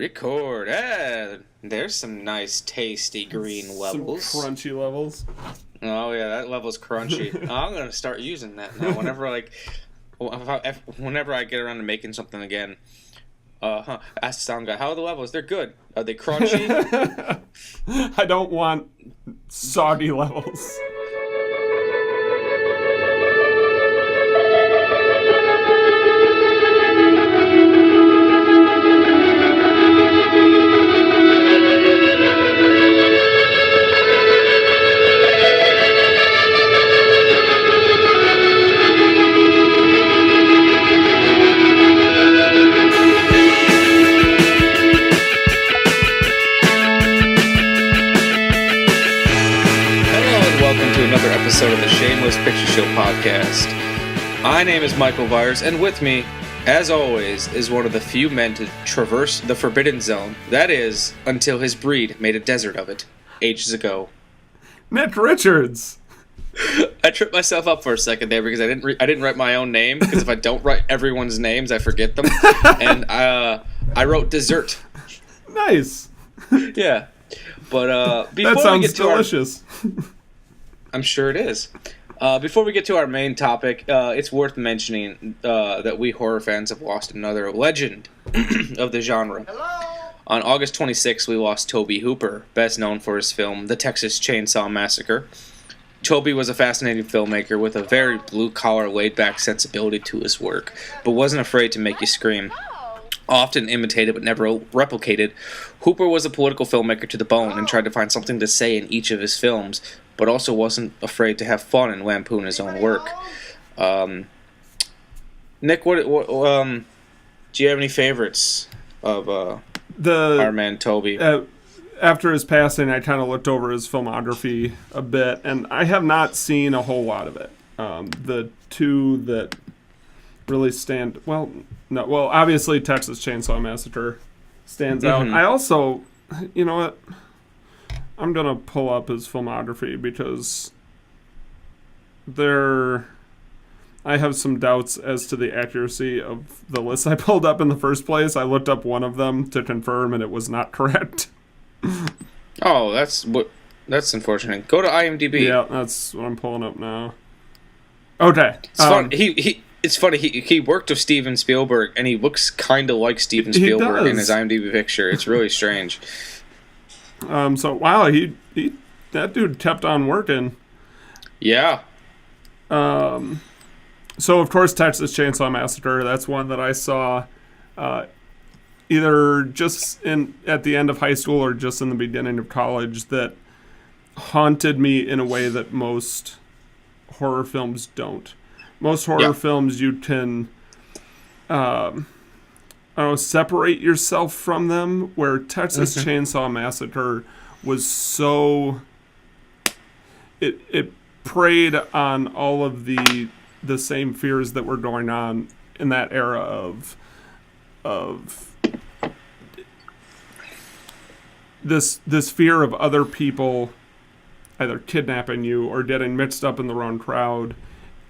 Record. There's some nice, tasty green levels. Some crunchy levels. Oh yeah, that level's crunchy. I'm gonna start using that now. Whenever I get around to making something again. Ask the sound guy, how are the levels? They're good. Are they crunchy? I don't want soggy levels. Episode of the Shamelist Picture Show podcast. My name is Michael Byers, and with me, as always, is one of the few men to traverse the Forbidden Zone. That is, until his breed made a desert of it, ages ago. Nick Richards! I tripped myself up for a second there because I didn't write my own name, because if I don't write everyone's names, I forget them. And I wrote dessert. Nice! Yeah. But before that sounds we get to delicious. I'm sure it is. Before we get to our main topic, it's worth mentioning that we horror fans have lost another legend of the genre. Hello? On August 26th, we lost Tobe Hooper, best known for his film The Texas Chainsaw Massacre. Tobe was a fascinating filmmaker with a very blue-collar, laid-back sensibility to his work, but wasn't afraid to make you scream. Often imitated but never replicated, Hooper was a political filmmaker to the bone and tried to find something to say in each of his films, but also wasn't afraid to have fun and lampoon his own work. Nick, what do you have any favorites of our man Tobe? After his passing, I kind of looked over his filmography a bit, and I have not seen a whole lot of it. The two that really stand... obviously Texas Chainsaw Massacre stands out. I also... You know what? I'm going to pull up his filmography because I have some doubts as to the accuracy of the list I pulled up in the first place. I looked up one of them to confirm, and it was not correct. Oh, that's unfortunate. Go to IMDb. Yeah, that's what I'm pulling up now. Okay. It's fun. It's funny. He worked with Steven Spielberg, and he looks kind of like Steven Spielberg in his IMDb picture. It's really strange. That dude kept on working. Yeah. So of course Texas Chainsaw Massacre, that's one that I saw either just at the end of high school or just in the beginning of college, that haunted me in a way that most horror films don't. Most horror films you can separate yourself from them, where Texas Chainsaw Massacre was so... It preyed on all of the same fears that were going on in that era of this fear of other people either kidnapping you or getting mixed up in the wrong crowd.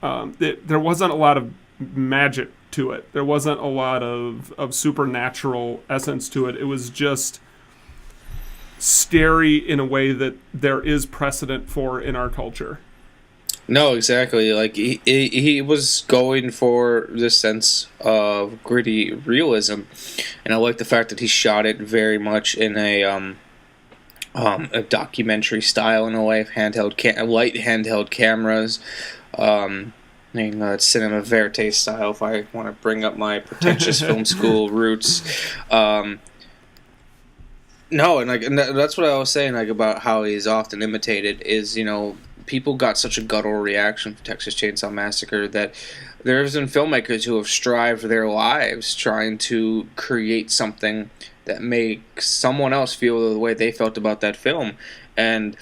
There wasn't a lot of magic to it. There wasn't a lot of supernatural essence to it. It was just scary in a way that there is precedent for in our culture. No, exactly. Like he was going for this sense of gritty realism, and I like the fact that he shot it very much in a documentary style, in a way, of light handheld cameras. Cinema verite style, if I want to bring up my pretentious film school roots. And that's what I was saying, about how he's often imitated, is, people got such a guttural reaction for Texas Chainsaw Massacre that there's been filmmakers who have strived their lives trying to create something that makes someone else feel the way they felt about that film. And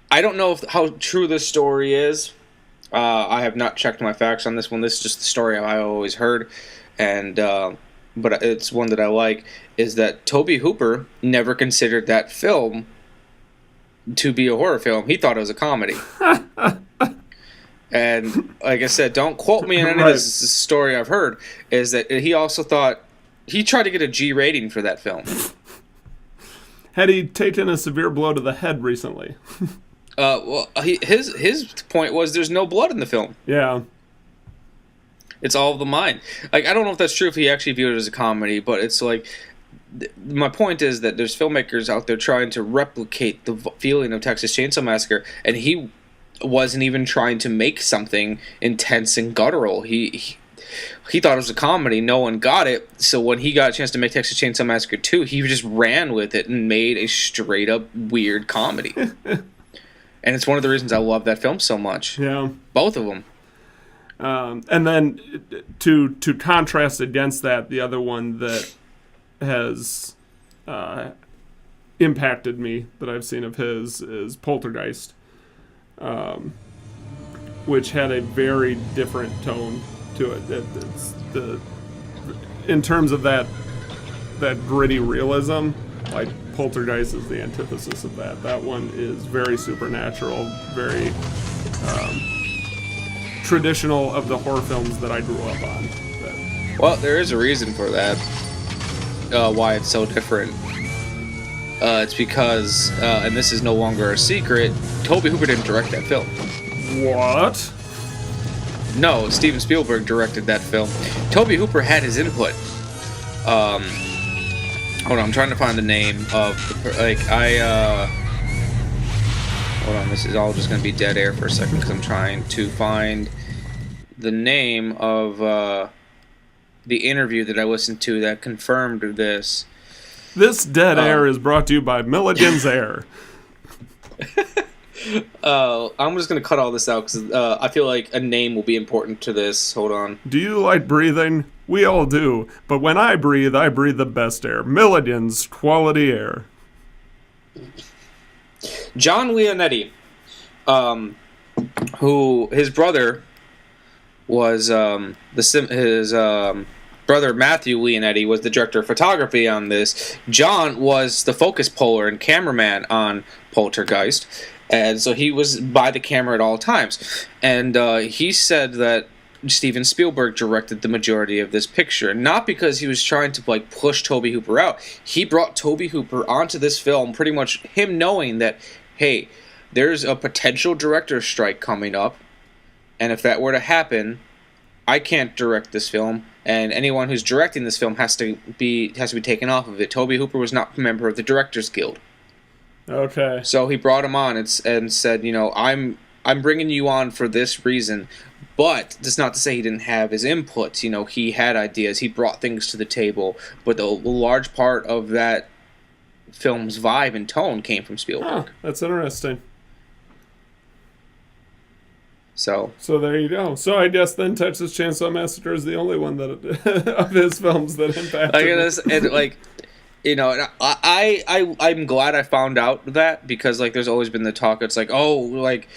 I don't know how true this story is. I have not checked my facts on this one. This is just the story I always heard, and but it's one that I like, is that Tobe Hooper never considered that film to be a horror film. He thought it was a comedy. And like I said, don't quote me on any of this story I've heard, is that he also thought He tried to get a G rating for that film. Had he taken a severe blow to the head recently? Well, his point was there's no blood in the film. Yeah. It's all of the mind. Like, I don't know if that's true if he actually viewed it as a comedy, but it's like, my point is that there's filmmakers out there trying to replicate the feeling of Texas Chainsaw Massacre, and he wasn't even trying to make something intense and guttural. He thought it was a comedy. No one got it. So when he got a chance to make Texas Chainsaw Massacre 2, he just ran with it and made a straight up weird comedy. And it's one of the reasons I love that film so much. Yeah. Both of them. And then to contrast against that, the other one that has impacted me that I've seen of his is Poltergeist, which had a very different tone to it. It's in terms of that gritty realism, like Poltergeist is the antithesis of that. That one is very supernatural, very traditional of the horror films that I grew up on. Well, there is a reason for that. Why it's so different. It's because, and this is no longer a secret, Tobe Hooper didn't direct that film. What? No, Steven Spielberg directed that film. Tobe Hooper had his input. Hold on, I'm trying to find the name of the, hold on, this is all just going to be dead air for a second because I'm trying to find the name of the interview that I listened to that confirmed this. This dead air is brought to you by Milligan's Air. I'm just going to cut all this out because I feel like a name will be important to this. Hold on. Do you like breathing? We all do. But when I breathe the best air. Milligan's Quality Air. John Leonetti, who his brother was his brother Matthew Leonetti was the director of photography on this. John was the focus puller and cameraman on Poltergeist, and so he was by the camera at all times. And he said that Steven Spielberg directed the majority of this picture, not because he was trying to like push Tobe Hooper out. He brought Tobe Hooper onto this film, pretty much him knowing that, hey, there's a potential director's strike coming up, and if that were to happen, I can't direct this film, and anyone who's directing this film has to be taken off of it. Tobe Hooper was not a member of the Directors Guild. Okay. So he brought him on and said, you know, I'm bringing you on for this reason, but that's not to say he didn't have his input. You know, he had ideas. He brought things to the table, but the large part of that film's vibe and tone came from Spielberg. Huh, that's interesting. So there you go. So I guess then Texas Chainsaw Massacre is the only one that of his films that impacted. I guess, and like, you know, I'm glad I found out that, because like there's always been the talk. It's like, oh, like,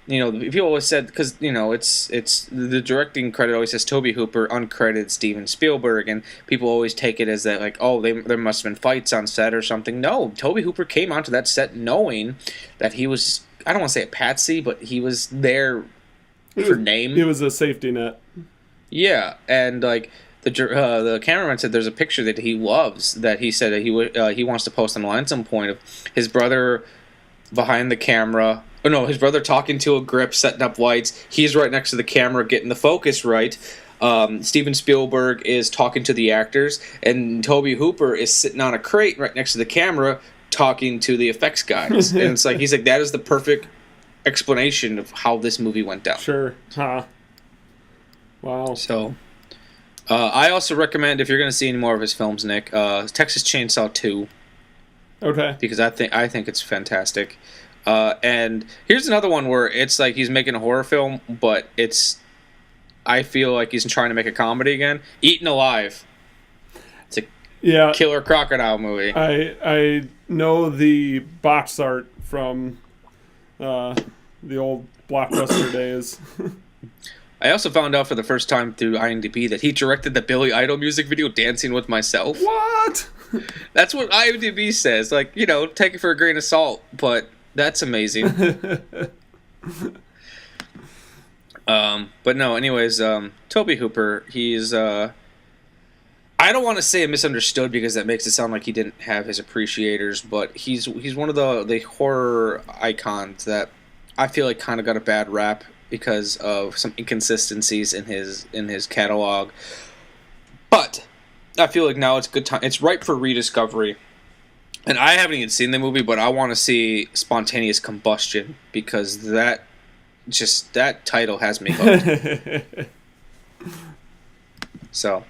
you know, people always said, because you know it's the directing credit always says Tobe Hooper, uncredited Steven Spielberg, and people always take it as that like, oh, there must have been fights on set or something. No, Tobe Hooper came onto that set knowing that he was, I don't want to say a patsy, but he was there for name. It was a safety net. Yeah, and like the cameraman said, there's a picture that he loves that he said that he wants to post online at some point of his brother behind the camera. Oh no, his brother talking to a grip, setting up lights. He's right next to the camera, getting the focus right. Steven Spielberg is talking to the actors, and Tobe Hooper is sitting on a crate right next to the camera, talking to the effects guys. And it's like he's like, that is the perfect explanation of how this movie went down. Sure. Huh. Wow. So, I also recommend, if you're going to see any more of his films, Nick, Texas Chainsaw 2. Okay. Because I think it's fantastic. And here's another one where it's like he's making a horror film, but I feel like he's trying to make a comedy again. Eaten Alive. It's a killer crocodile movie. I know the box art from the old Blockbuster days. I also found out for the first time through IMDb that he directed the Billy Idol music video, Dancing with Myself. What? That's what IMDb says. Like, you know, take it for a grain of salt, but that's amazing. But no, anyways, Tobe Hooper, he's I don't want to say misunderstood because that makes it sound like he didn't have his appreciators, but he's one of the horror icons that I feel like kind of got a bad rap because of some inconsistencies in his catalog. But I feel like now it's good time. It's ripe for rediscovery. And I haven't even seen the movie, but I want to see Spontaneous Combustion because that title has me hooked. So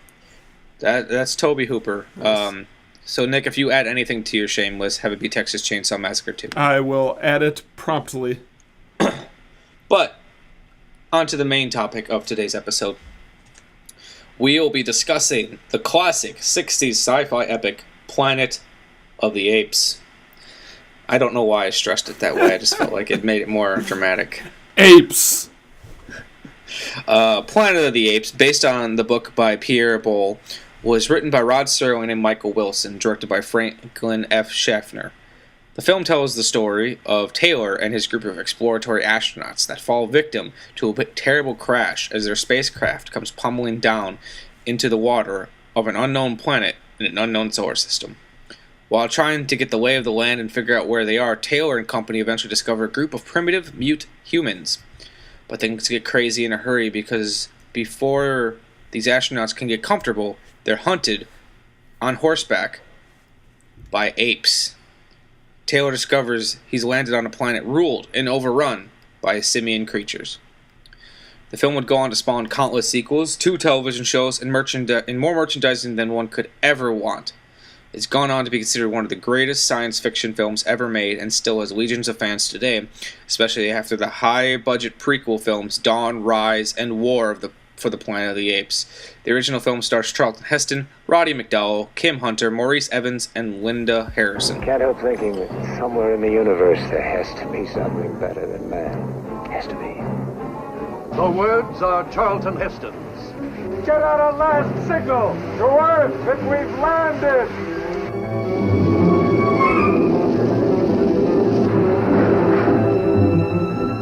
that's Tobe Hooper. Nice. So Nick, if you add anything to your Shamelist, have it be Texas Chainsaw Massacre 2. I will add it promptly. But on to the main topic of today's episode. We will be discussing the classic 60s sci-fi epic Planet of the Apes. I don't know why I stressed it that way. I just felt like it made it more dramatic. Apes! Planet of the Apes, based on the book by Pierre Boulle, was written by Rod Serling and Michael Wilson, directed by Franklin F. Schaffner. The film tells the story of Taylor and his group of exploratory astronauts that fall victim to a terrible crash as their spacecraft comes pummeling down into the water of an unknown planet in an unknown solar system. While trying to get the lay of the land and figure out where they are, Taylor and company eventually discover a group of primitive, mute humans. But things get crazy in a hurry because before these astronauts can get comfortable, they're hunted on horseback by apes. Taylor discovers he's landed on a planet ruled and overrun by simian creatures. The film would go on to spawn countless sequels, 2 television shows, and more merchandising than one could ever want. It's gone on to be considered one of the greatest science fiction films ever made and still has legions of fans today, especially after the high-budget prequel films Dawn, Rise, and War for the Planet of the Apes. The original film stars Charlton Heston, Roddy McDowall, Kim Hunter, Maurice Evans, and Linda Harrison. Can't help thinking that somewhere in the universe there has to be something better than man. Has to be. The words are Charlton Heston's. Get out a last signal to Earth that we've landed!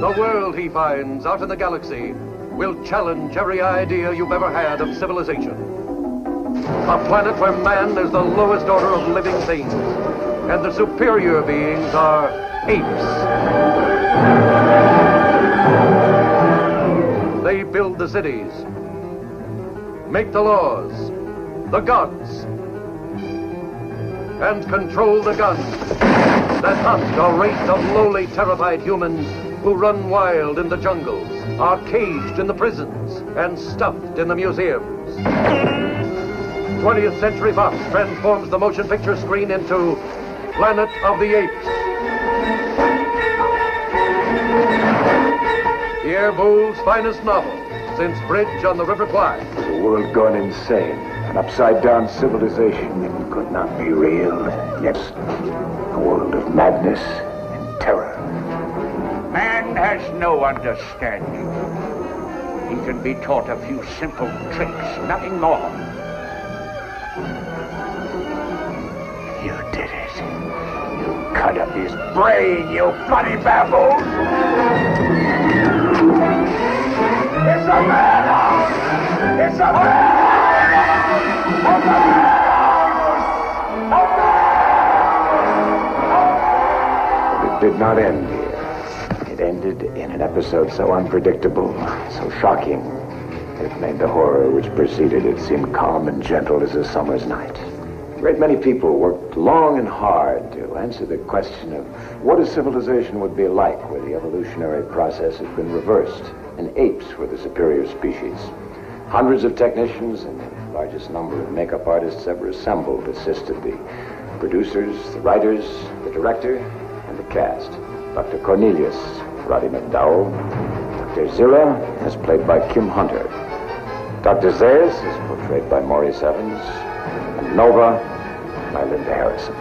The world he finds out in the galaxy will challenge every idea you've ever had of civilization. A planet where man is the lowest order of living things, and the superior beings are apes. They build the cities, make the laws, the gods, and control the guns that hunt a race of lowly, terrified humans who run wild in the jungles, are caged in the prisons, and stuffed in the museums. 20th Century Fox transforms the motion picture screen into Planet of the Apes. Pierre Boulle's finest novel since Bridge on the River Kwai. The world gone insane. An upside-down civilization that could not be real. Yes, a world of madness and terror. Man has no understanding. He can be taught a few simple tricks, nothing more. You did it. You cut up his brain, you bloody baboon! It's a madhouse! It's a madhouse! A madhouse! A madhouse! But it did not end here. It ended in an episode so unpredictable, so shocking, it made the horror which preceded it seem calm and gentle as a summer's night. A great many people worked long and hard to answer the question of what a civilization would be like where the evolutionary process had been reversed and apes were the superior species. Hundreds of technicians and the largest number of makeup artists ever assembled assisted the producers, the writers, the director, and the cast. Dr. Cornelius, Roddy McDowall. Dr. Zira is played by Kim Hunter. Dr. Zayas is portrayed by Maurice Evans. And Nova by Linda Harrison.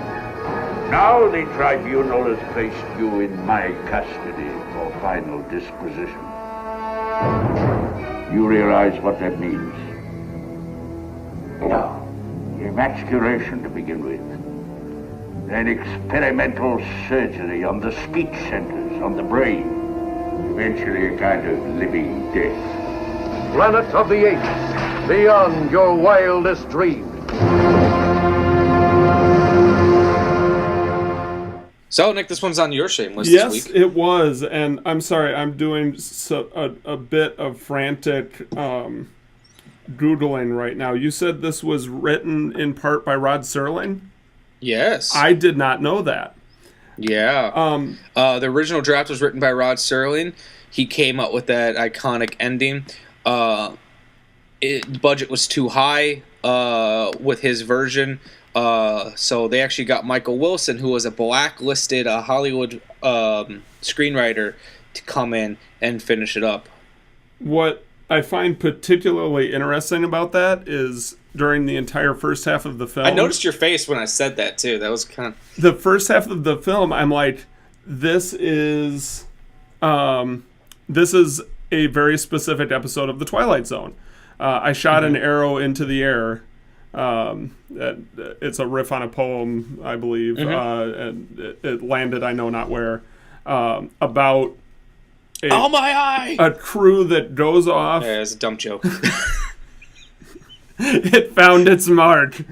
Now the tribunal has placed you in my custody for final disposition. You realize what that means? No. Emasculation to begin with. Then experimental surgery on the speech centers, on the brain. Eventually a kind of living death. Planet of the Apes, beyond your wildest dreams. So, Nick, this one's on your Shamelist Yes, this week. it was, and I'm sorry, I'm doing a bit of frantic Googling right now. You said this was written in part by Rod Serling? Yes. I did not know that. Yeah. The original draft was written by Rod Serling. He came up with that iconic ending. The budget was too high with his version. So they actually got Michael Wilson, who was a blacklisted Hollywood screenwriter, to come in and finish it up. What I find particularly interesting about that is during the entire first half of the film... I noticed your face when I said that, too. That was kind of... The first half of the film, I'm like, this is a very specific episode of The Twilight Zone. I shot an arrow into the air. It's a riff on a poem, I believe, and it landed I know not where, about oh my eye! A crew that goes off. Yeah, it's a dumb joke. It found its mark.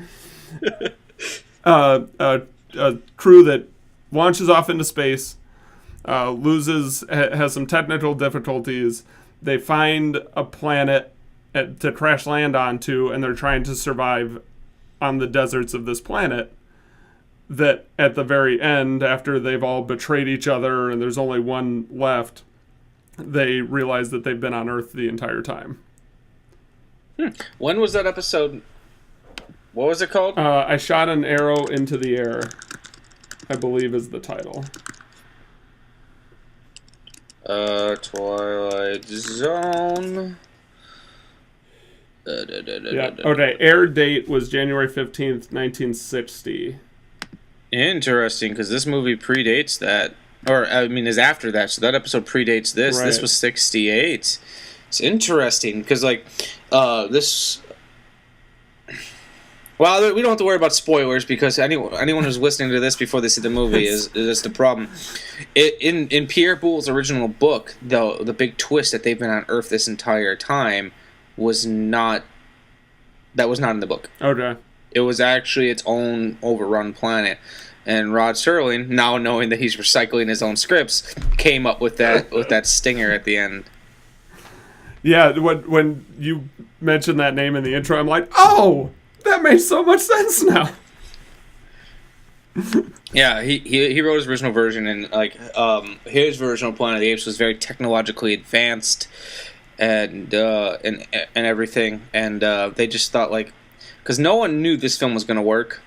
A crew that launches off into space, has some technical difficulties. They find a planet to crash land onto, and they're trying to survive on the deserts of this planet. That at the very end, after they've all betrayed each other and there's only one left, they realize that they've been on Earth the entire time. When was that episode? What was it called? I Shot an Arrow into the Air, I believe is the title. Twilight Zone. Yeah. Okay. Air date was January 15th, 1960. Interesting, because this movie predates that, or I mean, is after that. So that episode predates this. Right. This was 68. It's interesting because, like, this. Well, we don't have to worry about spoilers because anyone who's listening to this before they see the movie is the problem. In Pierre Boulle's original book, though, the big twist that they've been on Earth this entire time was not in the book. Okay. It was actually its own overrun planet. And Rod Serling, now knowing that he's recycling his own scripts, came up with that stinger at the end. Yeah, when you mentioned that name in the intro, I'm like, oh, that makes so much sense now. Yeah, he wrote his original version, and like his version of Planet of the Apes was very technologically advanced, and everything, and they just thought, like, because no one knew this film was going to work.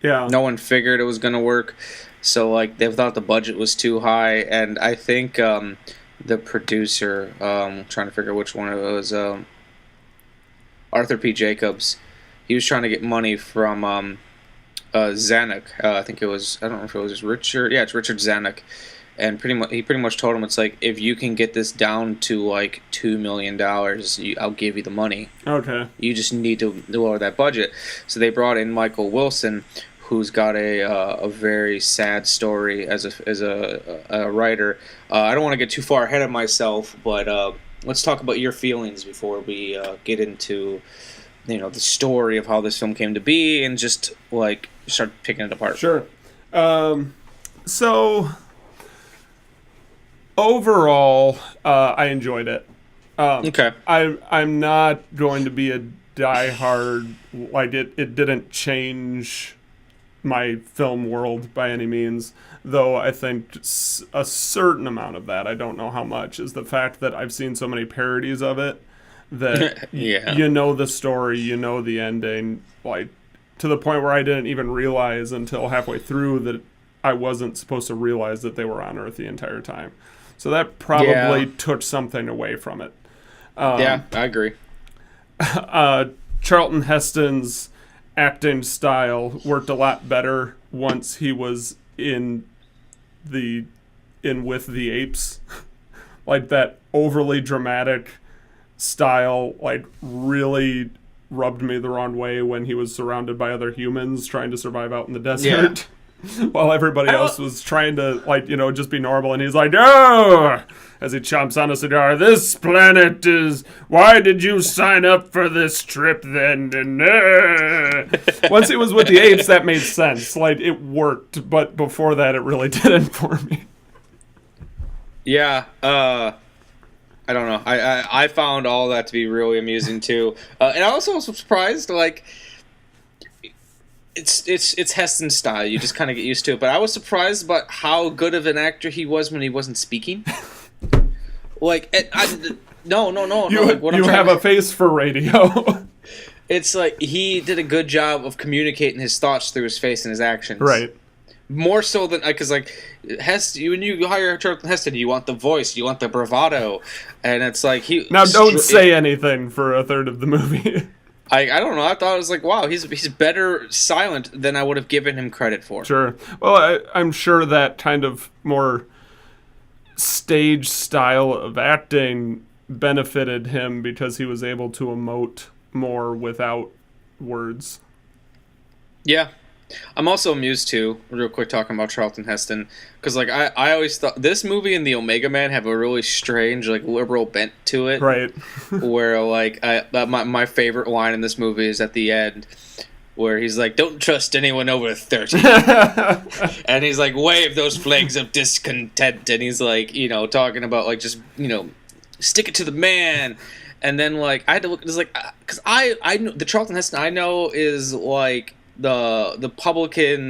Yeah. No one figured it was going to work, so like they thought the budget was too high, and I think the producer, trying to figure which one it was, Arthur P. Jacobs, he was trying to get money from Zanuck. I think it was, I don't know if it was Richard. Yeah, it's Richard Zanuck. And he pretty much told him, it's like, if you can get this down to like $2 million, I'll give you the money. Okay. You just need to lower that budget. So they brought in Michael Wilson, who's got a very sad story as a writer. I don't want to get too far ahead of myself, but let's talk about your feelings before we get into the story of how this film came to be and just like start picking it apart. Sure. So overall, I enjoyed it. Okay. I'm not going to be a diehard, like it didn't change my film world by any means, though I think a certain amount of that, I don't know how much, is the fact that I've seen so many parodies of it that you know the story, you know the ending, like to the point where I didn't even realize until halfway through that I wasn't supposed to realize that they were on Earth the entire time. So that probably took something away from it. Yeah, I agree. Charlton Heston's acting style worked a lot better once he was in With the Apes. Like that overly dramatic style, like really rubbed me the wrong way when he was surrounded by other humans trying to survive out in the desert. While everybody else was trying to, like, you know, just be normal. And he's like, oh, as he chomps on a cigar, this planet is, why did you sign up for this trip then? Once he was with the apes, that made sense. Like, it worked. But before that, it really didn't for me. Yeah, I don't know. I found all that to be really amusing, too. And I also was surprised, like... It's Heston's style. You just kind of get used to it. But I was surprised about how good of an actor he was when he wasn't speaking. Like, no. Like, you have a face for radio. It's like he did a good job of communicating his thoughts through his face and his actions. Right. More so than because like when you hire Charlton Heston, you want the voice, you want the bravado, and it's like don't say anything for a third of the movie. I don't know. I thought it was like, wow, he's better silent than I would have given him credit for. Sure. Well, I'm sure that kind of more stage style of acting benefited him because he was able to emote more without words. Yeah. I'm also amused, too, real quick talking about Charlton Heston, because like I always thought this movie and the Omega Man have a really strange, like, liberal bent to it. Right. Where, like, my favorite line in this movie is at the end, where he's like, don't trust anyone over 30. And he's like, wave those flags of discontent. And he's like, you know, talking about, like, just, you know, stick it to the man. And then, like, I had to look, it's like, because I know, the Charlton Heston I know is, like, the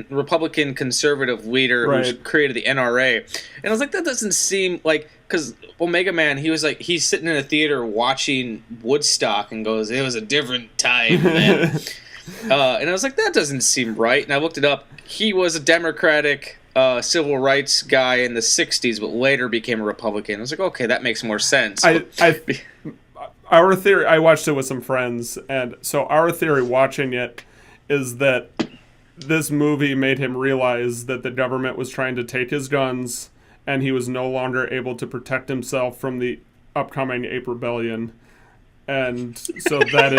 Republican conservative leader who created the NRA. And I was like, that doesn't seem like, because Omega Man, he was like, he's sitting in a theater watching Woodstock and goes, it was a different time then. And I was like, that doesn't seem right. And I looked it up. He was a Democratic civil rights guy in the 60s, but later became a Republican. I was like, okay, that makes more sense. Our theory, I watched it with some friends, and so our theory watching it is that this movie made him realize that the government was trying to take his guns and he was no longer able to protect himself from the upcoming ape rebellion. And so that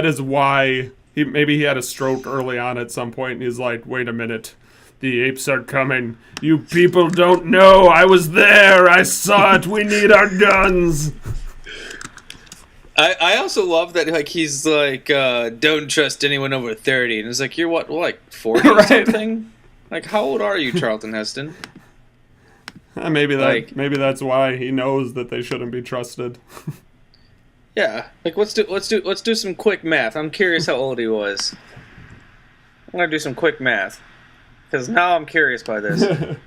is why maybe he had a stroke early on at some point and he's like, wait a minute, the apes are coming. You people don't know. I was there. I saw it. We need our guns. I also love that, like, he's like, don't trust anyone over 30. And it's like, you're what, like, 40 or something? Like, how old are you, Charlton Heston? Maybe that's why he knows that they shouldn't be trusted. Yeah. Like, let's do some quick math. I'm curious how old he was. I'm gonna do some quick math. Because now I'm curious by this.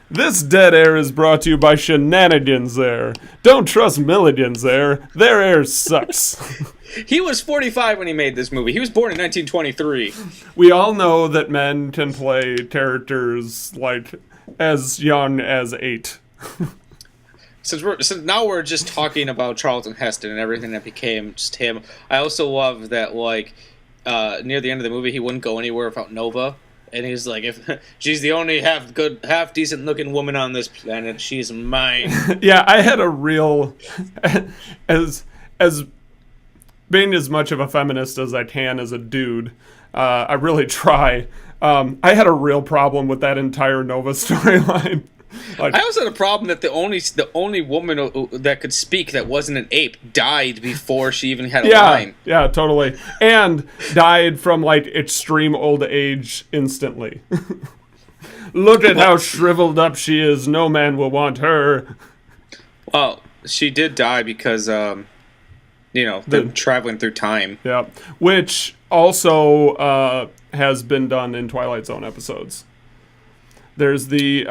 This dead air is brought to you by Shenanigans Air. Don't trust Milligan's Air. Their air sucks. He was 45 when he made this movie. He was born in 1923. We all know that men can play characters, like, as young as 8. Since now we're just talking about Charlton Heston and everything that became just him, I also love that, like, near the end of the movie, he wouldn't go anywhere without Nova. And he's like, if she's the only half decent looking woman on this planet, she's mine. Yeah, I had a real, as being as much of a feminist as I can as a dude, I really try. I had a real problem with that entire Nova storyline. Like, I also had a problem that the only woman that could speak that wasn't an ape died before she even had a line. Yeah, totally. And died from, like, extreme old age instantly. Look at how shriveled up she is. No man will want her. Well, she did die because, them traveling through time. Yeah, which also has been done in Twilight Zone episodes. There's the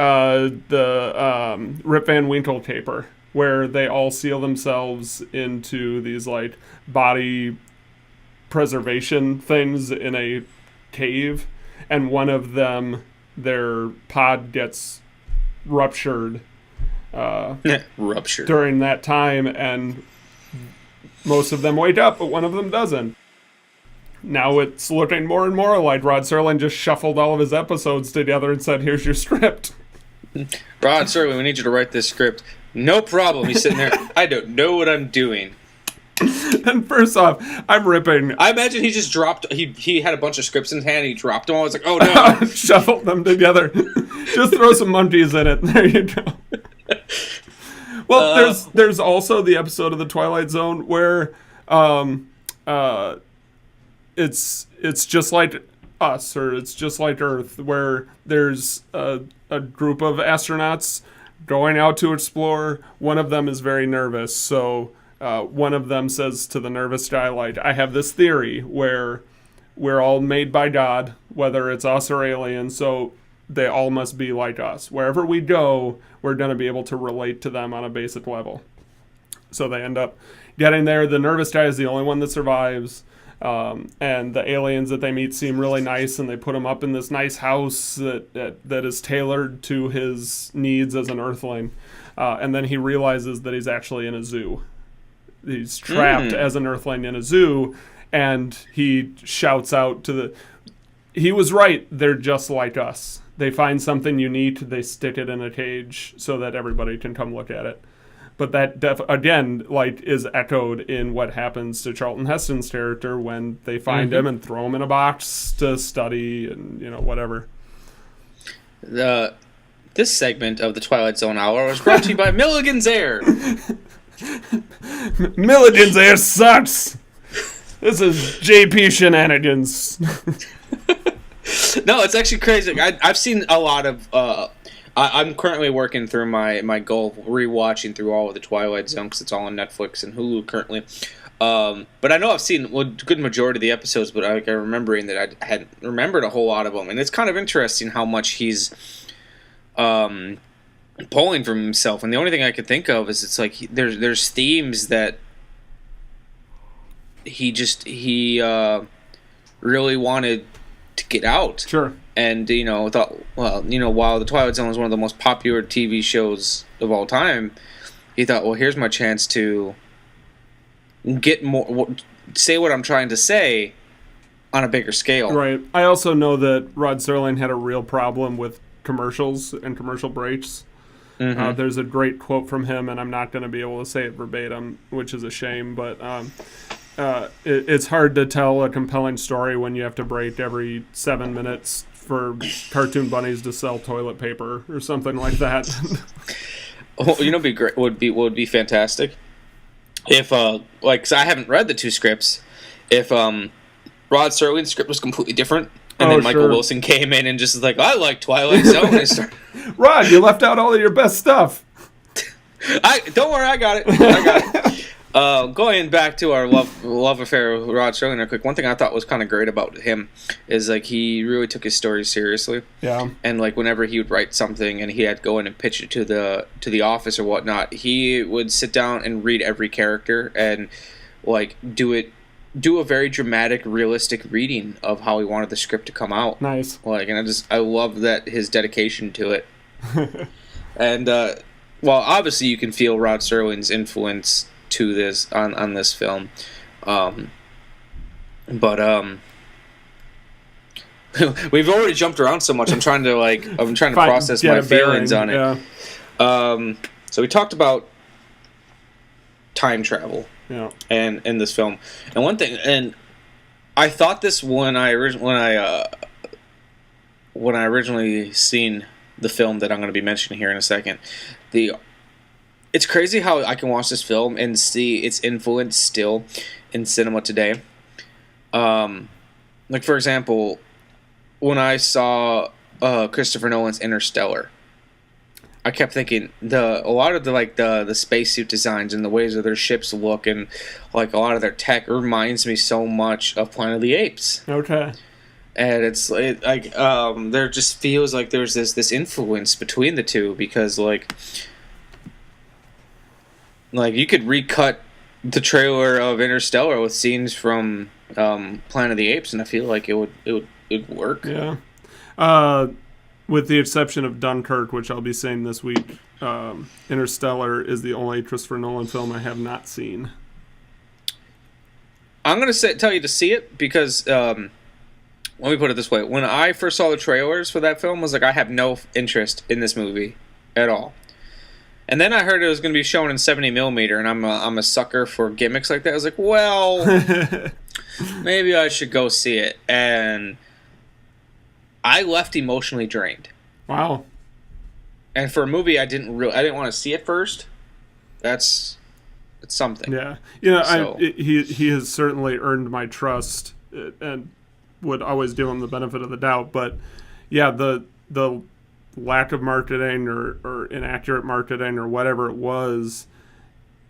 Rip Van Winkle caper, where they all seal themselves into these, like, body preservation things in a cave, and one of them, their pod gets ruptured. During that time, and most of them wake up, but one of them doesn't. Now it's looking more and more like Rod Serling just shuffled all of his episodes together and said, here's your script. Rod Serling, we need you to write this script. No problem. He's sitting there, I don't know what I'm doing. And first off, I'm ripping. I imagine he just dropped. He had a bunch of scripts in his hand. And he dropped them all. I was like, oh no! Shuffled them together. Just throw some monkeys in it. There you go. Well, there's also the episode of the Twilight Zone where it's just like us, or it's just like Earth, where there's a group of astronauts going out to explore. One of them is very nervous, so one of them says to the nervous guy, like, I have this theory where we're all made by God, whether it's us or aliens, so they all must be like us. Wherever we go, we're going to be able to relate to them on a basic level. So they end up getting there. The nervous guy is the only one that survives. And the aliens that they meet seem really nice, and they put him up in this nice house that is tailored to his needs as an Earthling. And then he realizes that he's actually in a zoo. He's trapped as an Earthling in a zoo, and he shouts out to the... He was right. They're just like us. They find something unique, they stick it in a cage so that everybody can come look at it. But that, again, like, is echoed in what happens to Charlton Heston's character when they find him and throw him in a box to study and, whatever. This segment of the Twilight Zone Hour was brought to you by Milligan's Air. Milligan's Air sucks! This is JP shenanigans. No, it's actually crazy. I've seen a lot of... I'm currently working through my goal of rewatching through all of the Twilight Zone because it's all on Netflix and Hulu currently. But I know I've seen a good majority of the episodes, but I'm remembering that I hadn't remembered a whole lot of them. And it's kind of interesting how much he's pulling from himself. And the only thing I could think of is it's like there's themes that he really wanted to get out. Sure. And, thought, well, while the Twilight Zone was one of the most popular TV shows of all time, he thought, well, here's my chance to get more, say what I'm trying to say on a bigger scale. Right. I also know that Rod Serling had a real problem with commercials and commercial breaks. There's a great quote from him, and I'm not going to be able to say it verbatim, which is a shame, but it's hard to tell a compelling story when you have to break every 7 minutes for cartoon bunnies to sell toilet paper or something like that. Be great. Would be fantastic if 'cause I haven't read the two scripts. If Rod Serling's script was completely different, and then Michael Wilson came in and just was like, I like Twilight Zone. Rod, you left out all of your best stuff. Don't worry, I got it. Going back to our love affair with Rod Serling real quick, one thing I thought was kind of great about him is like he really took his stories seriously. Yeah. And like whenever he would write something and he had to go in and pitch it to the office or whatnot, he would sit down and read every character and like do a very dramatic, realistic reading of how he wanted the script to come out. Nice. And I love that his dedication to it. And well, obviously you can feel Rod Serling's influence to this on this film, but we've already jumped around so much. I'm trying to process my feelings on it. Yeah. So we talked about time travel, and in this film, and one thing, and I thought this when I originally seen the film that I'm going to be mentioning here in a second. It's crazy how I can watch this film and see its influence still in cinema today. Like for example, when I saw Christopher Nolan's Interstellar, I kept thinking a lot of the spacesuit designs and the ways that their ships look and like a lot of their tech reminds me so much of Planet of the Apes. Okay. And there just feels like there's this influence between the two because like you could recut the trailer of Interstellar with scenes from Planet of the Apes, and I feel like it would work. Yeah. With the exception of Dunkirk, which I'll be saying this week, Interstellar is the only Christopher Nolan film I have not seen. I'm gonna tell you to see it because let me put it this way: when I first saw the trailers for that film, I was like, I have no interest in this movie at all. And then I heard it was going to be shown in 70 millimeter, and I'm a sucker for gimmicks like that. I was like, well, maybe I should go see it. And I left emotionally drained. Wow. And for a movie I didn't want to see it first. It's something. Yeah. You know, So- he has certainly earned my trust and would always give him the benefit of the doubt. But yeah, the lack of marketing or inaccurate marketing or whatever it was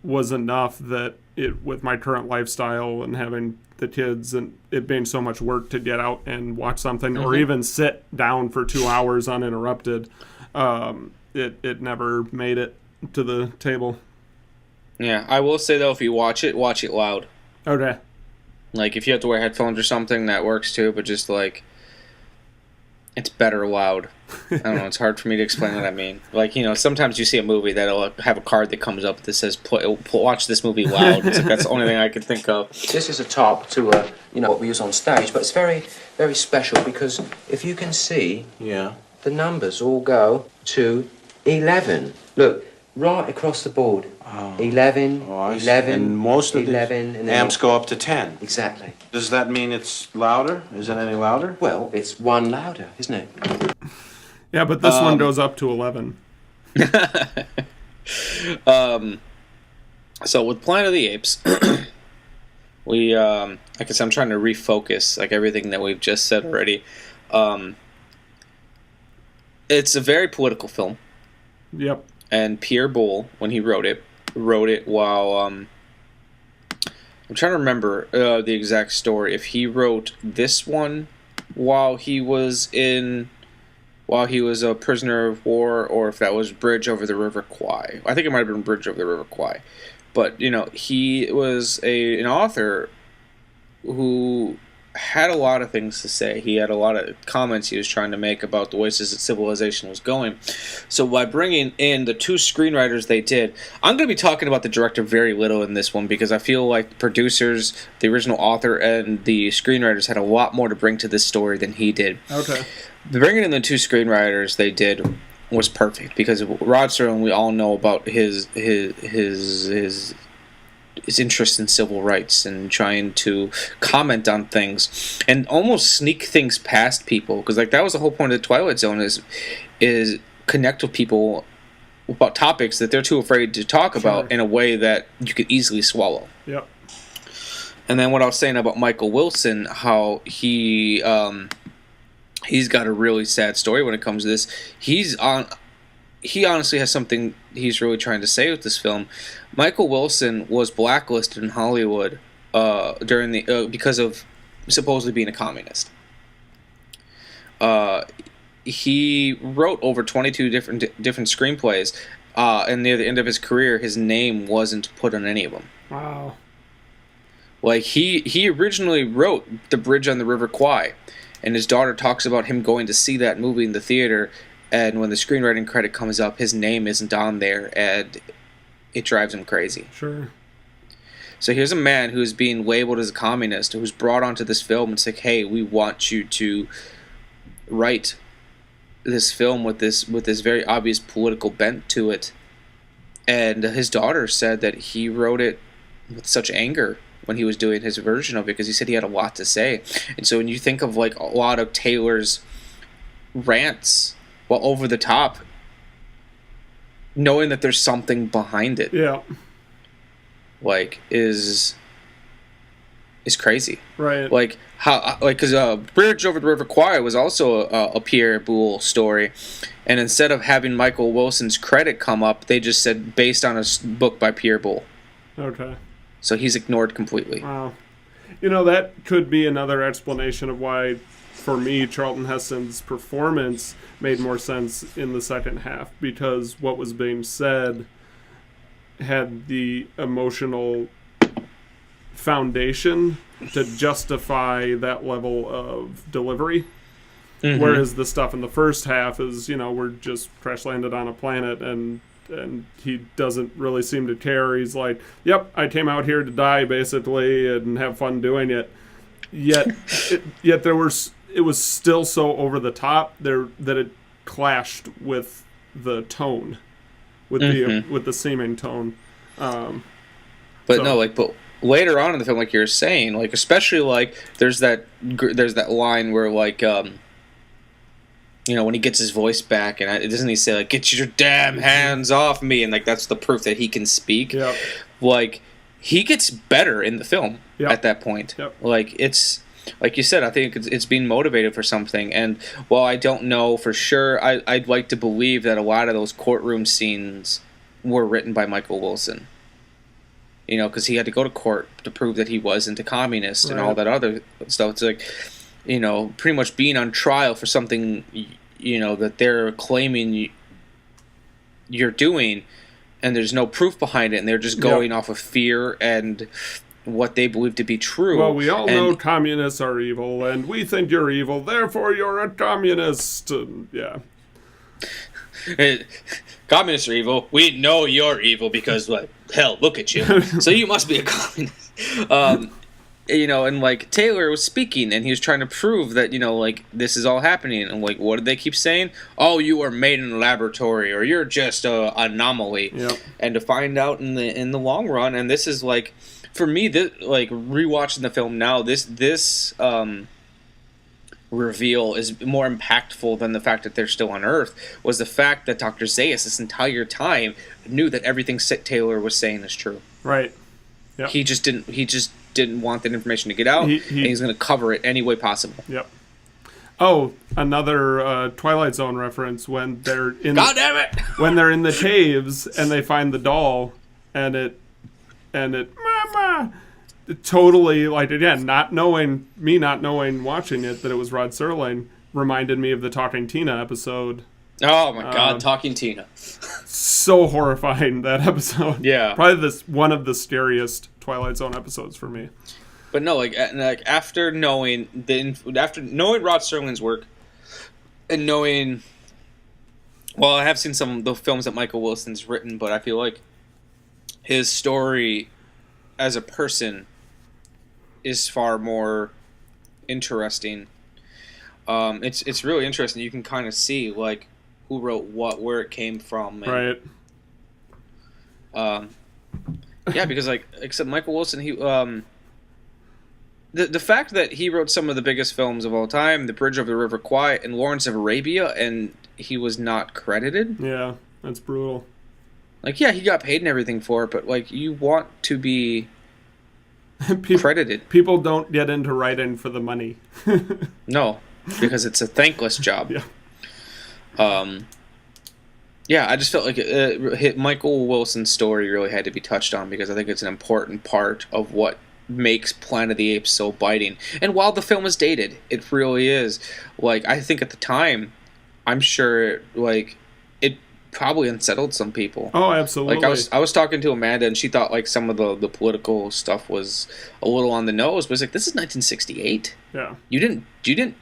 enough that it, with my current lifestyle and having the kids and it being so much work to get out and watch something or even sit down for 2 hours uninterrupted, it never made it to the table. Yeah, I will say though, if you watch it loud. Okay. Like if you have to wear headphones or something, that works too. But just like, it's better loud. I don't know. It's hard for me to explain what I mean. Like, you know, sometimes you see a movie that'll have a card that comes up that says "Watch this movie loud." It's like, that's the only thing I can think of. This is a top to what we use on stage, but it's very, very special because if you can see, the numbers all go to 11. Look, right across the board. 11, I see. 11, And most of 11, the and then amps go up to 10. Exactly. Does that mean it's louder? Is it any louder? Well, it's one louder, isn't it? Yeah, but this one goes up to 11. So with Planet of the Apes, we I guess I'm trying to refocus like everything that we've just said already. It's a very political film. Yep. And Pierre Boulle, when he wrote it while I'm trying to remember the exact story. If he wrote this one while he was a prisoner of war, or if that was Bridge Over the River Kwai. I think it might have been Bridge Over the River Kwai. But you know, he was an author who had a lot of things to say. He had a lot of comments he was trying to make about the ways that civilization was going. So by bringing in the two screenwriters they did, I'm going to be talking about the director very little in this one because I feel like the producers, the original author, and the screenwriters had a lot more to bring to this story than he did. Okay. Bringing in the two screenwriters they did was perfect because Rod Serling, we all know about his interest in civil rights and trying to comment on things and almost sneak things past people, because like that was the whole point of the Twilight Zone is connect with people about topics that they're too afraid to talk about in a way that you could easily swallow. Yep. And then what I was saying about Michael Wilson, how he's got a really sad story when it comes to this. He honestly has something he's really trying to say with this film. Michael Wilson was blacklisted in Hollywood during the because of supposedly being a communist. He wrote over 22 different screenplays, and near the end of his career, his name wasn't put on any of them. Wow. Like he originally wrote The Bridge on the River Kwai, and his daughter talks about him going to see that movie in the theater. And when the screenwriting credit comes up, his name isn't on there, and it drives him crazy. Sure. So here's a man who's being labeled as a communist, who's brought onto this film and said, "Hey, we want you to write this film with this very obvious political bent to it." And his daughter said that he wrote it with such anger when he was doing his version of it, because he said he had a lot to say. And so when you think of like a lot of Taylor's rants, well, over the top, knowing that there's something behind it, like is crazy, right? Like how, like because Bridge Over the River Kwai was also a Pierre Boulle story, and instead of having Michael Wilson's credit come up, they just said based on a book by Pierre Boulle. Okay. So he's ignored completely. Wow. You know, that could be another explanation of why, for me, Charlton Heston's performance made more sense in the second half, because what was being said had the emotional foundation to justify that level of delivery. Mm-hmm. Whereas the stuff in the first half is, you know, we're just crash landed on a planet and he doesn't really seem to care. He's like, yep, I came out here to die, basically, and have fun doing it. Yet it was still so over the top there that it clashed with the tone with the seeming tone. But later on in the film, like you're saying, like especially like there's that line where like when he gets his voice back, and doesn't he say like "Get your damn hands off me," and like that's the proof that he can speak. Yep. Like he gets better in the film at that point. Yep. Like it's like you said, I think it's being motivated for something. And while I don't know for sure, I'd like to believe that a lot of those courtroom scenes were written by Michael Wilson. Because he had to go to court to prove that he wasn't a communist and all that other stuff. It's like, pretty much being on trial for something, that they're claiming you're doing, and there's no proof behind it, and they're just going off of fear and what they believe to be true. Well, we all know communists are evil, and we think you're evil, therefore you're a communist. Yeah. Communists are evil. We know you're evil because, hell, look at you. So you must be a communist. And like Taylor was speaking, and he was trying to prove that this is all happening. And like, what did they keep saying? Oh, you were made in a laboratory, or you're just an anomaly. Yep. And to find out in the long run, and this is like, for me, this like rewatching the film now, this reveal is more impactful than the fact that they're still on Earth, was the fact that Dr. Zaius this entire time knew that everything Taylor was saying is true. Right. Yep. He just didn't want that information to get out, and he's going to cover it any way possible. Yep. Oh, another Twilight Zone reference when they're in God damn it! When they're in the caves and they find the doll and it mama, totally, like, again, not knowing watching it that it was Rod Serling, reminded me of the Talking Tina episode. Oh my God, Talking Tina. So horrifying, that episode. Yeah. Probably one of the scariest Twilight Zone episodes for me. But no, after knowing Rod Serling's work, and knowing, well, I have seen some of the films that Michael Wilson's written, but I feel like his story as a person is far more interesting. It's really interesting. You can kind of see like who wrote what, where it came from, and, right? Yeah, because except Michael Wilson, he the fact that he wrote some of the biggest films of all time, The Bridge over the River Kwai and Lawrence of Arabia, and he was not credited. Yeah, that's brutal. Like, yeah, he got paid and everything for it, but like, you want to be credited. People don't get into writing for the money. No, because it's a thankless job. Yeah. Yeah, I just felt like Michael Wilson's story really had to be touched on, because I think it's an important part of what makes Planet of the Apes so biting. And while the film is dated, it really is. Like, I think at the time, I'm sure, like, it probably unsettled some people. Oh, absolutely. Like, I was talking to Amanda, and she thought, like, some of the political stuff was a little on the nose, but it's like, this is 1968. Yeah. You didn't,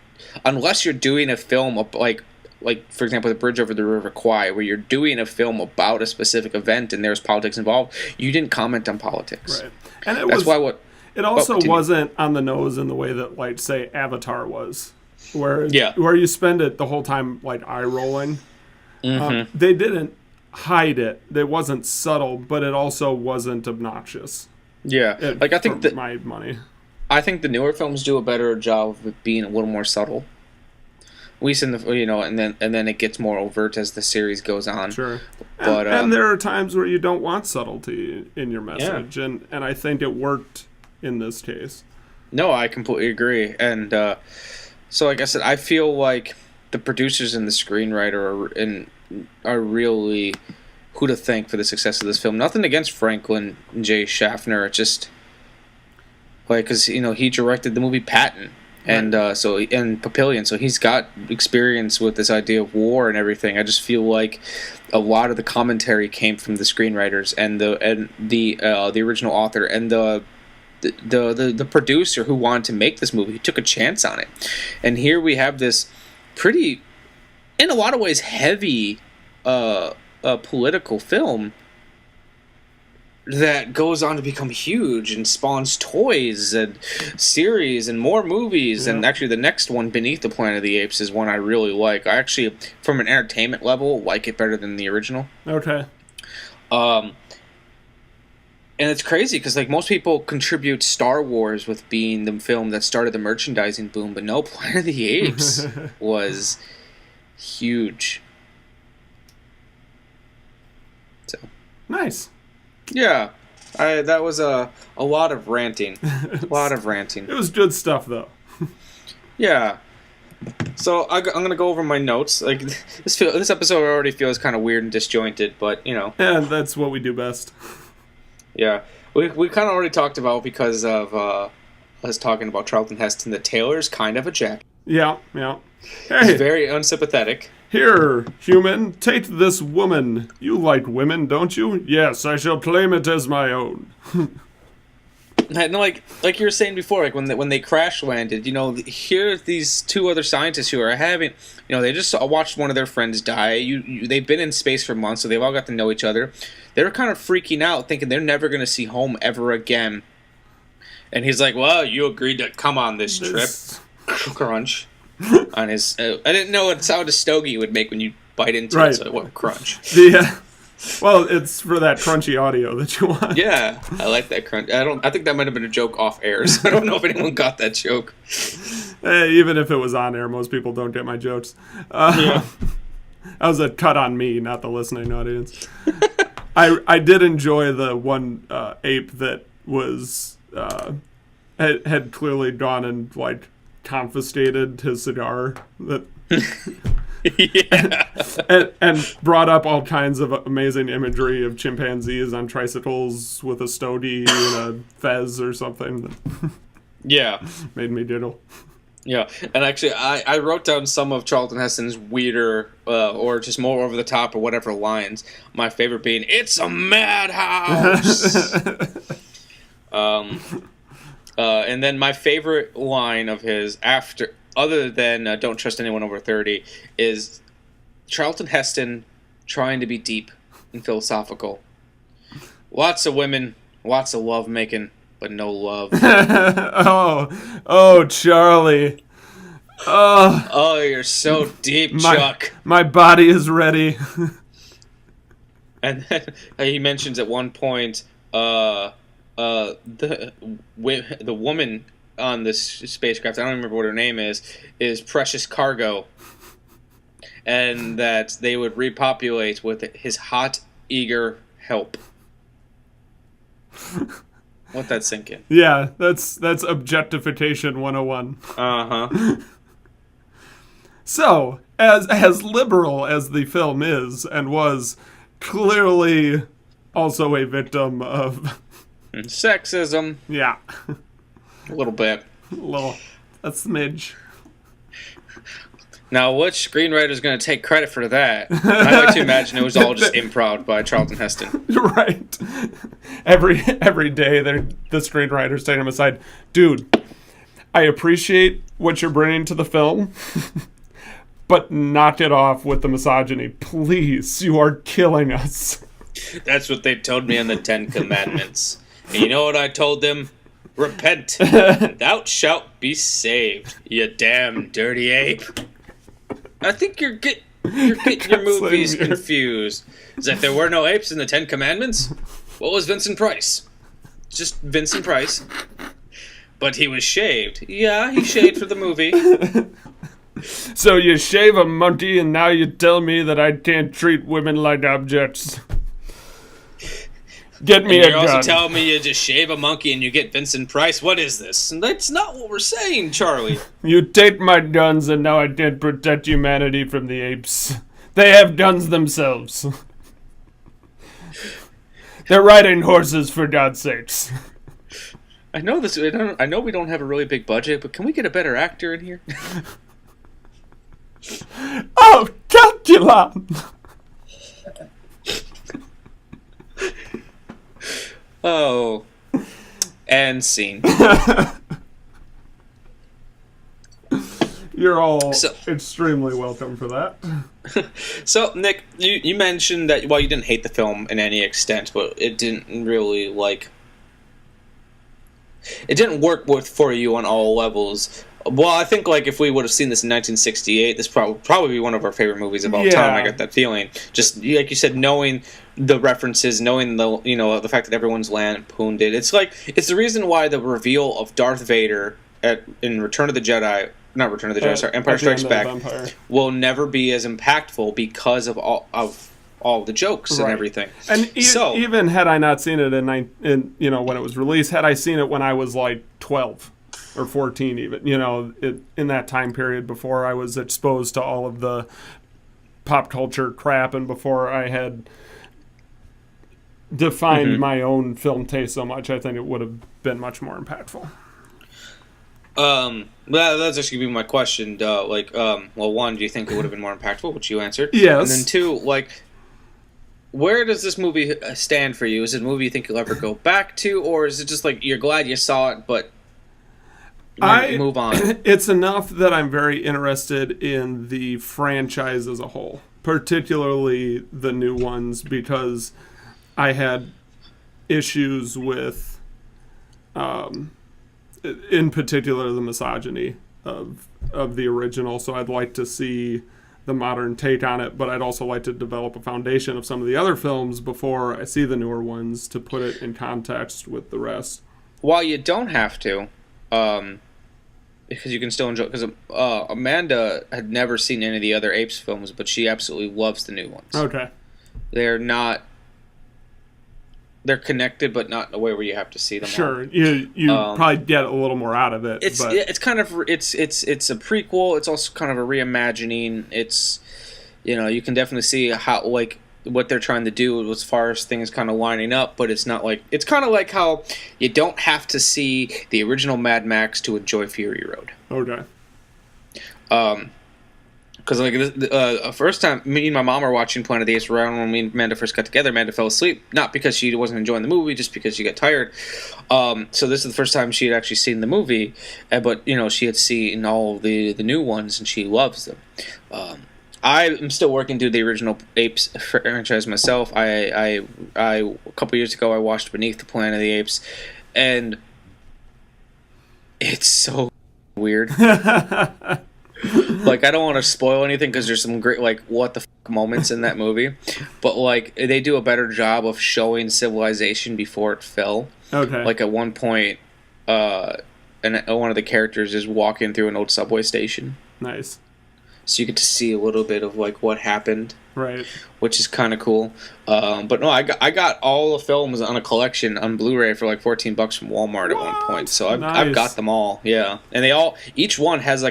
unless you're doing a film of, like, for example, The Bridge over the River Kwai, where you're doing a film about a specific event and there's politics involved, you didn't comment on politics. Right. And it wasn't on the nose in the way that, like, say, Avatar was, where you spend it the whole time, like, eye rolling. Mm-hmm. They didn't hide it. It wasn't subtle, but it also wasn't obnoxious. Yeah, I think that my money. I think the newer films do a better job of it being a little more subtle. At least in the and then it gets more overt as the series goes on. Sure, but and there are times where you don't want subtlety in your message, and I think it worked in this case. No, I completely agree, and so like I said, I feel like the producers and the screenwriter are really who to thank for the success of this film. Nothing against Franklin J. Schaffner, it's just like, because he directed the movie Patton. And Papillion, so he's got experience with this idea of war and everything. I just feel like a lot of the commentary came from the screenwriters and the original author and the producer who wanted to make this movie, who took a chance on it. And here we have this pretty, in a lot of ways, heavy political film that goes on to become huge and spawns toys and series and more movies. Yeah. And actually the next one, Beneath the Planet of the Apes, is one I really like. I actually, from an entertainment level, like it better than the original. Okay. And it's crazy because like most people contribute Star Wars with being the film that started the merchandising boom, but no, Planet of the Apes was huge. So Nice. yeah, that was a lot of ranting, a lot of ranting. It was good stuff, though. Yeah. So I'm gonna go over my notes. Like this episode already feels kind of weird and disjointed, but you know. And that's what we do best. Yeah, we kind of already talked about because of us talking about Charlton Heston. The Taylor's kind of a jack. Yeah. He's Hey, very unsympathetic. here, human, take this woman. You like women, don't you? Yes, I shall claim it as my own. And like you were saying before, like when they crash landed, you know, here are these two other scientists who are having, you know, they just watched one of their friends die. They've been in space for months, so they've all got to know each other. They were kind of freaking out, thinking they're never going to see home ever again. And he's like, "Well, you agreed to come on this trip." Crunch on his. I didn't know what sound a stogie would make when you bite into it. So it went crunch. Well, it's for that crunchy audio that you want. Yeah, I like that crunch. I think that might have been a joke off air. So I don't know if anyone got that joke. Even if it was on air, most people don't get my jokes. Yeah. That was a cut on me, not the listening audience. I did enjoy the one ape that was had clearly gone and like confiscated his cigar that. Yeah. and brought up all kinds of amazing imagery of chimpanzees on tricycles with a stogie and a fez or something that Yeah. made me giggle. Yeah, and actually, I wrote down some of Charlton Heston's weirder or just more over the top or whatever lines. My favorite being, "It's a madhouse." And then my favorite line of his other than "Don't trust anyone over 30" is Charlton Heston trying to be deep and philosophical. Lots of women, lots of love making, but no love. oh, Charlie. Oh, you're so deep, Chuck. My body is ready. And then he mentions at one point the woman on this spacecraft, I don't remember what her name is precious cargo. And that they would repopulate with his hot, eager help. Let that sink in. Yeah, that's objectification 101. Uh-huh. So, as liberal as the film is and was, clearly also a victim of Sexism. Yeah. A little bit. A smidge. Now, which screenwriter is going to take credit for that? I like to imagine it was all just improv by Charlton Heston. Right. Every day, the screenwriter's taking him aside. Dude, I appreciate what you're bringing to the film, but knock it off with the misogyny. Please, you are killing us. That's what they told me in the 10 Commandments. And you know what I told them? Repent, and thou shalt be saved, you damn dirty ape. I think you're getting your movies confused. As if there were no apes in the 10 Commandments? What was Vincent Price? Just Vincent Price. But he was shaved. Yeah, he shaved for the movie. So you shave a monkey and now you tell me that I can't treat women like objects. Get me a gun. You're also telling me you just shave a monkey and you get Vincent Price? What is this? That's not what we're saying, Charlie. You take my guns and now I can't protect humanity from the apes. They have guns themselves. They're riding horses, for God's sakes. I know this. I know we don't have a really big budget, but can we get a better actor in here? Oh, Calculon! Oh, and scene. You're all extremely welcome for that. So, Nick, you mentioned that, well, you didn't hate the film in any extent, but it didn't really, it didn't work for you on all levels. Well, I think like if we would have seen this in 1968, this probably be one of our favorite movies of all time. I got that feeling. Just like you said, knowing the references, knowing the fact that everyone's lampooned it. It's the reason why the reveal of Darth Vader in Return of the Jedi. Not Return of the Jedi, sorry, Empire Strikes Back will never be as impactful because of all the jokes and everything. And even had I not seen it in when it was released, had I seen it when I was like 12 or 14 even, in that time period before I was exposed to all of the pop culture crap and before I had defined my own film taste so much, I think it would have been much more impactful. That's actually gonna be my question. One, do you think it would have been more impactful, which you answered? Yes. And then two, where does this movie stand for you? Is it a movie you think you'll ever go back to, or is it just like you're glad you saw it, but move on? It's enough that I'm very interested in the franchise as a whole, particularly the new ones, because I had issues with, in particular, the misogyny of the original. So I'd like to see the modern take on it, but I'd also like to develop a foundation of some of the other films before I see the newer ones to put it in context with the rest. While you don't have to, because you can still enjoy. Because Amanda had never seen any of the other Apes films, but she absolutely loves the new ones. Okay, they're connected, but not in a way where you have to see them. Sure, you probably get a little more out of it. It's kind of it's a prequel. It's also kind of a reimagining. It's you can definitely see how what they're trying to do as far as things kind of lining up, but it's not it's kind of like how you don't have to see the original Mad Max to enjoy Fury Road. Okay. Because first time me and my mom were watching Planet of the Apes around when me and Amanda first got together, Amanda fell asleep, not because she wasn't enjoying the movie, just because she got tired. So this is the first time she had actually seen the movie, but she had seen all the new ones and she loves them. I'm still working through the original Apes franchise myself. I a couple years ago I watched Beneath the Planet of the Apes, and it's so weird. I don't want to spoil anything because there's some great what the fuck moments in that movie, but they do a better job of showing civilization before it fell. Okay. At one point, and one of the characters is walking through an old subway station. Nice. So you get to see a little bit of what happened, right? Which is kind of cool. But no, I got all the films on a collection on Blu-ray for $14 from Walmart at one point. So I've got them all, yeah. And each one has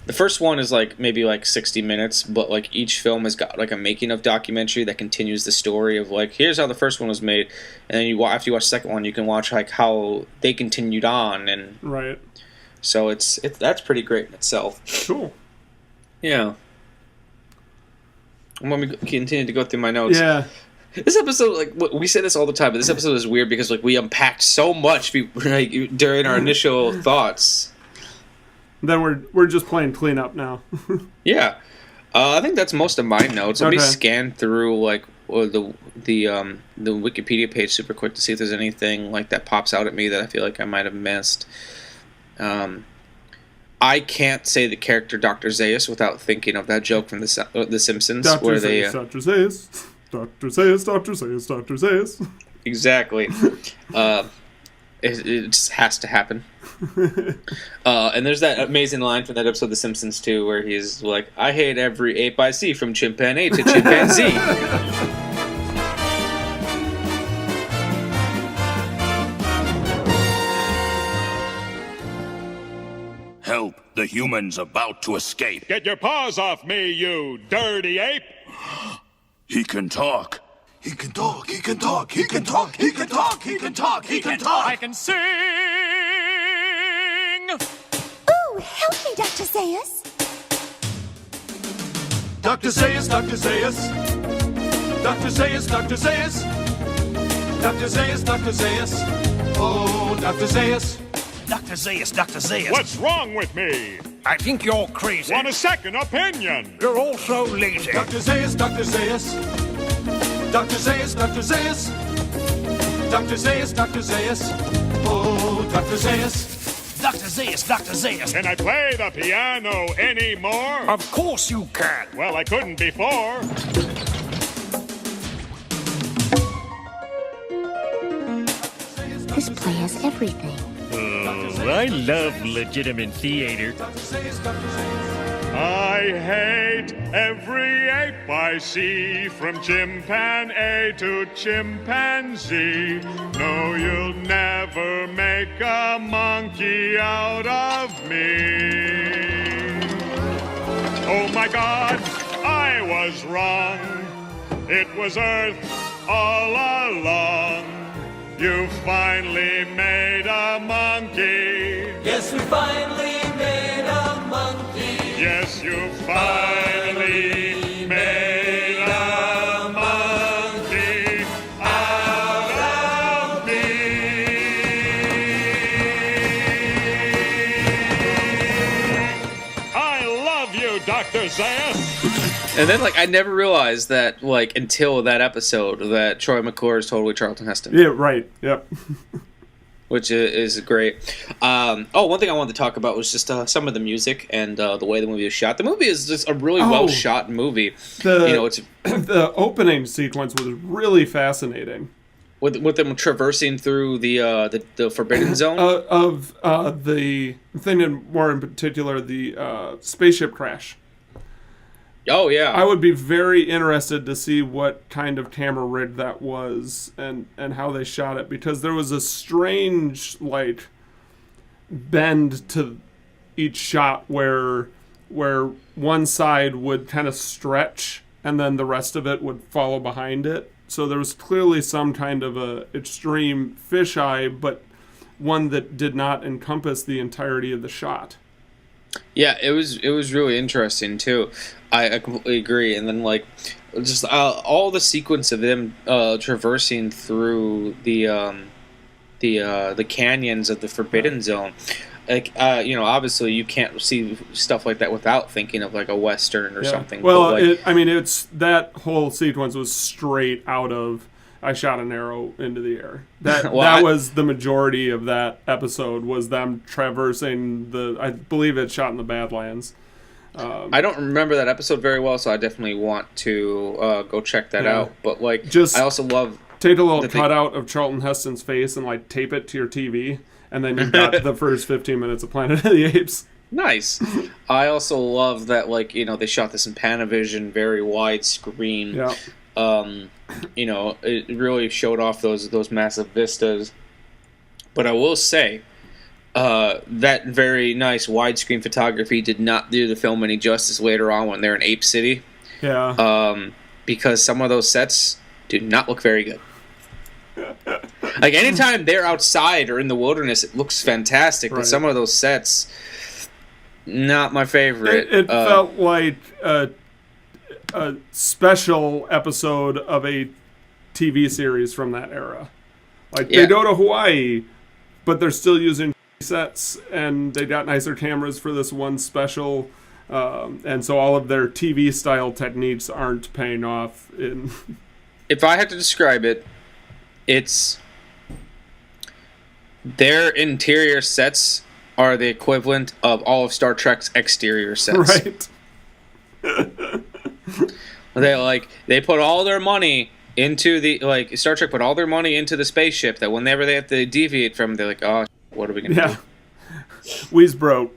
the first one is maybe 60 minutes, but each film has got a making of documentary that continues the story of here's how the first one was made, and then after you watch the second one, you can watch how they continued on, and right. So that's pretty great in itself. Cool. Yeah. Let me continue to go through my notes. Yeah. This episode, we say this all the time, but this episode is weird because we unpacked so much during our initial thoughts. Then we're just playing cleanup now. Yeah. I think that's most of my notes. Let me scan through the Wikipedia page super quick to see if there's anything that pops out at me that I feel like I might have missed. I can't say the character Dr. Zaius without thinking of that joke from The Simpsons. Dr. Where Zaius, Dr. Zaius, Dr. Zaius, Dr. Zaius, Dr. Zaius. Exactly. It just has to happen. And there's that amazing line from that episode of The Simpsons too, where he's like, "I hate every ape I see, from chimpanzee to chimpanzee." Help, the human's about to escape. Get your paws off me, you dirty ape! He can talk. He can talk, he can talk, he can talk, he can talk, he can talk, he can talk. I can sing! Ooh, help me, Dr. Zaius. Dr. Zaius, Dr. Zaius. Dr. Zaius, Dr. Zaius. Dr. Zaius, Dr. Zaius. Oh, Dr. Zaius. Dr. Zaius, Dr. Zaius. What's wrong with me? I think you're crazy. Want a second opinion? You're all so lazy. Dr. Zaius, Dr. Zaius. Dr. Zaius, Dr. Zaius. Dr. Zaius, Dr. Zaius. Oh, Dr. Zaius. Dr. Zaius, Dr. Zaius. Can I play the piano anymore? Of course you can. Well, I couldn't before. This play has everything. Oh, I love legitimate theater. I hate every ape I see, from chimpanzee to chimpanzee. No, you'll never make a monkey out of me. Oh my God, I was wrong. It was Earth all along. You finally made a monkey. Yes, we finally made a monkey. Yes, you finally made a monkey out of me. I love you, Dr. Zaius. And then, like, I never realized that, like, until that episode, that Troy McClure is totally Charlton Heston. Yeah, right. Yep. Which is great. One thing I wanted to talk about was just some of the music and the way the movie is shot. The movie is just a really well shot movie. It's the opening sequence was really fascinating. With them traversing through the Forbidden Zone the thing more in particular, the spaceship crash. Oh, yeah. I would be very interested to see what kind of camera rig that was and how they shot it, because there was a strange, like, bend to each shot where one side would kind of stretch and then the rest of it would follow behind it. So there was clearly some kind of a extreme fisheye, but one that did not encompass the entirety of the shot. Yeah, it was really interesting too. I completely agree. And then, like, just all the sequence of them traversing through the canyons of the Forbidden Zone. Like, obviously you can't see stuff like that without thinking of like a Western or something. Well, like, it's that whole sequence was straight out of I Shot an Arrow into the Air. That was the majority of that episode, was them traversing I believe it's shot in the Badlands. I don't remember that episode very well, so I definitely want to go check that out. But like, I also love take a little cutout of Charlton Heston's face and like tape it to your TV, and then you got the first 15 minutes of Planet of the Apes. Nice. I also love that, like, they shot this in Panavision, very wide screen. Yeah. It really showed off those massive vistas. But I will say, that very nice widescreen photography did not do the film any justice later on when they're in Ape City. Yeah. Because some of those sets do not look very good. Like, anytime they're outside or in the wilderness, it looks fantastic. Right. But some of those sets, not my favorite. It felt like a special episode of a TV series from that era. Like, they go to Hawaii, but they're still using sets, and they got nicer cameras for this one special, and so all of their TV style techniques aren't paying off. If I had to describe it, it's their interior sets are the equivalent of all of Star Trek's exterior sets. Right. They put all their money into Star Trek put all their money into the spaceship, that whenever they have to deviate from, they're like, oh, what are we gonna do? We's broke.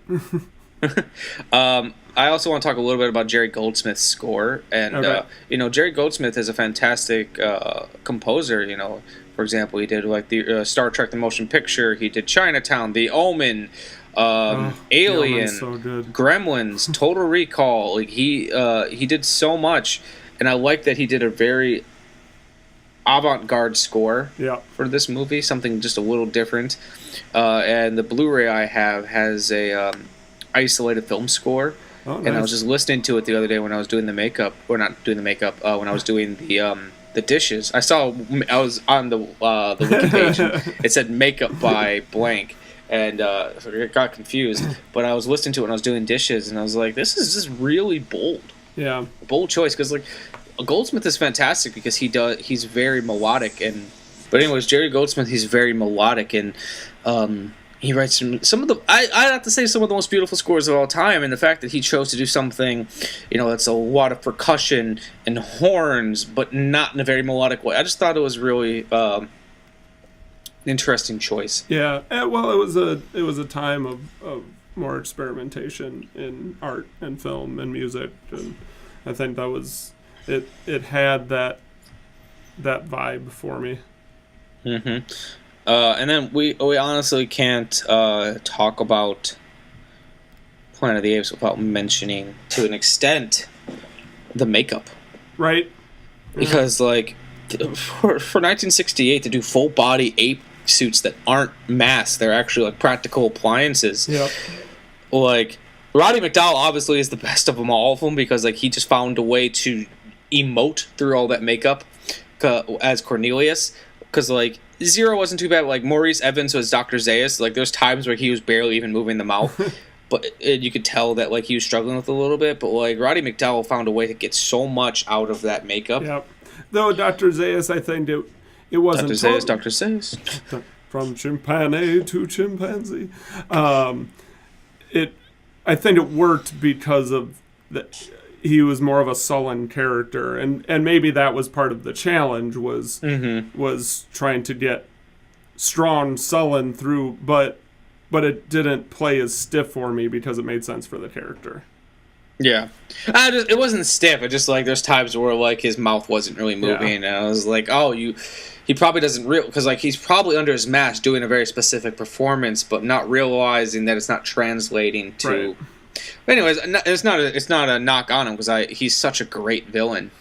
I also want to talk a little bit about Jerry Goldsmith's score, and Jerry Goldsmith is a fantastic composer. For example, he did like the Star Trek: The Motion Picture. He did Chinatown, The Omen, Alien, so good. Gremlins, Total Recall. Like, he did so much, and I like that he did a very avant-garde score for this movie, something just a little different. And the Blu-ray I have has a isolated film score. Oh, nice. And I was just listening to it the other day when I was doing the makeup, or not doing the makeup, when I was doing the dishes. I was on the wiki page, and it said makeup by blank, and so I got confused. But I was listening to it when I was doing dishes, and I was like, this is just really bold. Yeah. Bold choice, because like Goldsmith is fantastic because he's very melodic, but anyways, Jerry Goldsmith, he's very melodic, and He writes some of the I have to say some of the most beautiful scores of all time, and the fact that he chose to do something, that's a lot of percussion and horns, but not in a very melodic way. I just thought it was really an interesting choice. Yeah, well, it was a time of more experimentation in art and film and music, and I think that was it. It had that vibe for me. Mm-hmm. And then we honestly can't talk about Planet of the Apes without mentioning, to an extent, the makeup. Right. Because, for 1968 to do full-body ape suits that aren't masks, they're actually, practical appliances. Yep. Roddy McDowall obviously is the best of them, all of them, because, he just found a way to emote through all that makeup as Cornelius. Because, Zero wasn't too bad. Maurice Evans was Dr. Zaius. There's times where he was barely even moving the mouth. But you could tell that, he was struggling with it a little bit. But, Roddy McDowall found a way to get so much out of that makeup. Yep. Though Dr. Zaius, I think it wasn't... Dr. Zaius. From chimpanzee to chimpanzee. I think it worked because of... he was more of a sullen character, and maybe that was part of the challenge was trying to get strong sullen through, but it didn't play as stiff for me because it made sense for the character. Yeah, it wasn't stiff. It just there's times where his mouth wasn't really moving, and I was he probably doesn't because he's probably under his mask doing a very specific performance, but not realizing that it's not translating to. Right. But anyways, it's not a knock on him because he's such a great villain.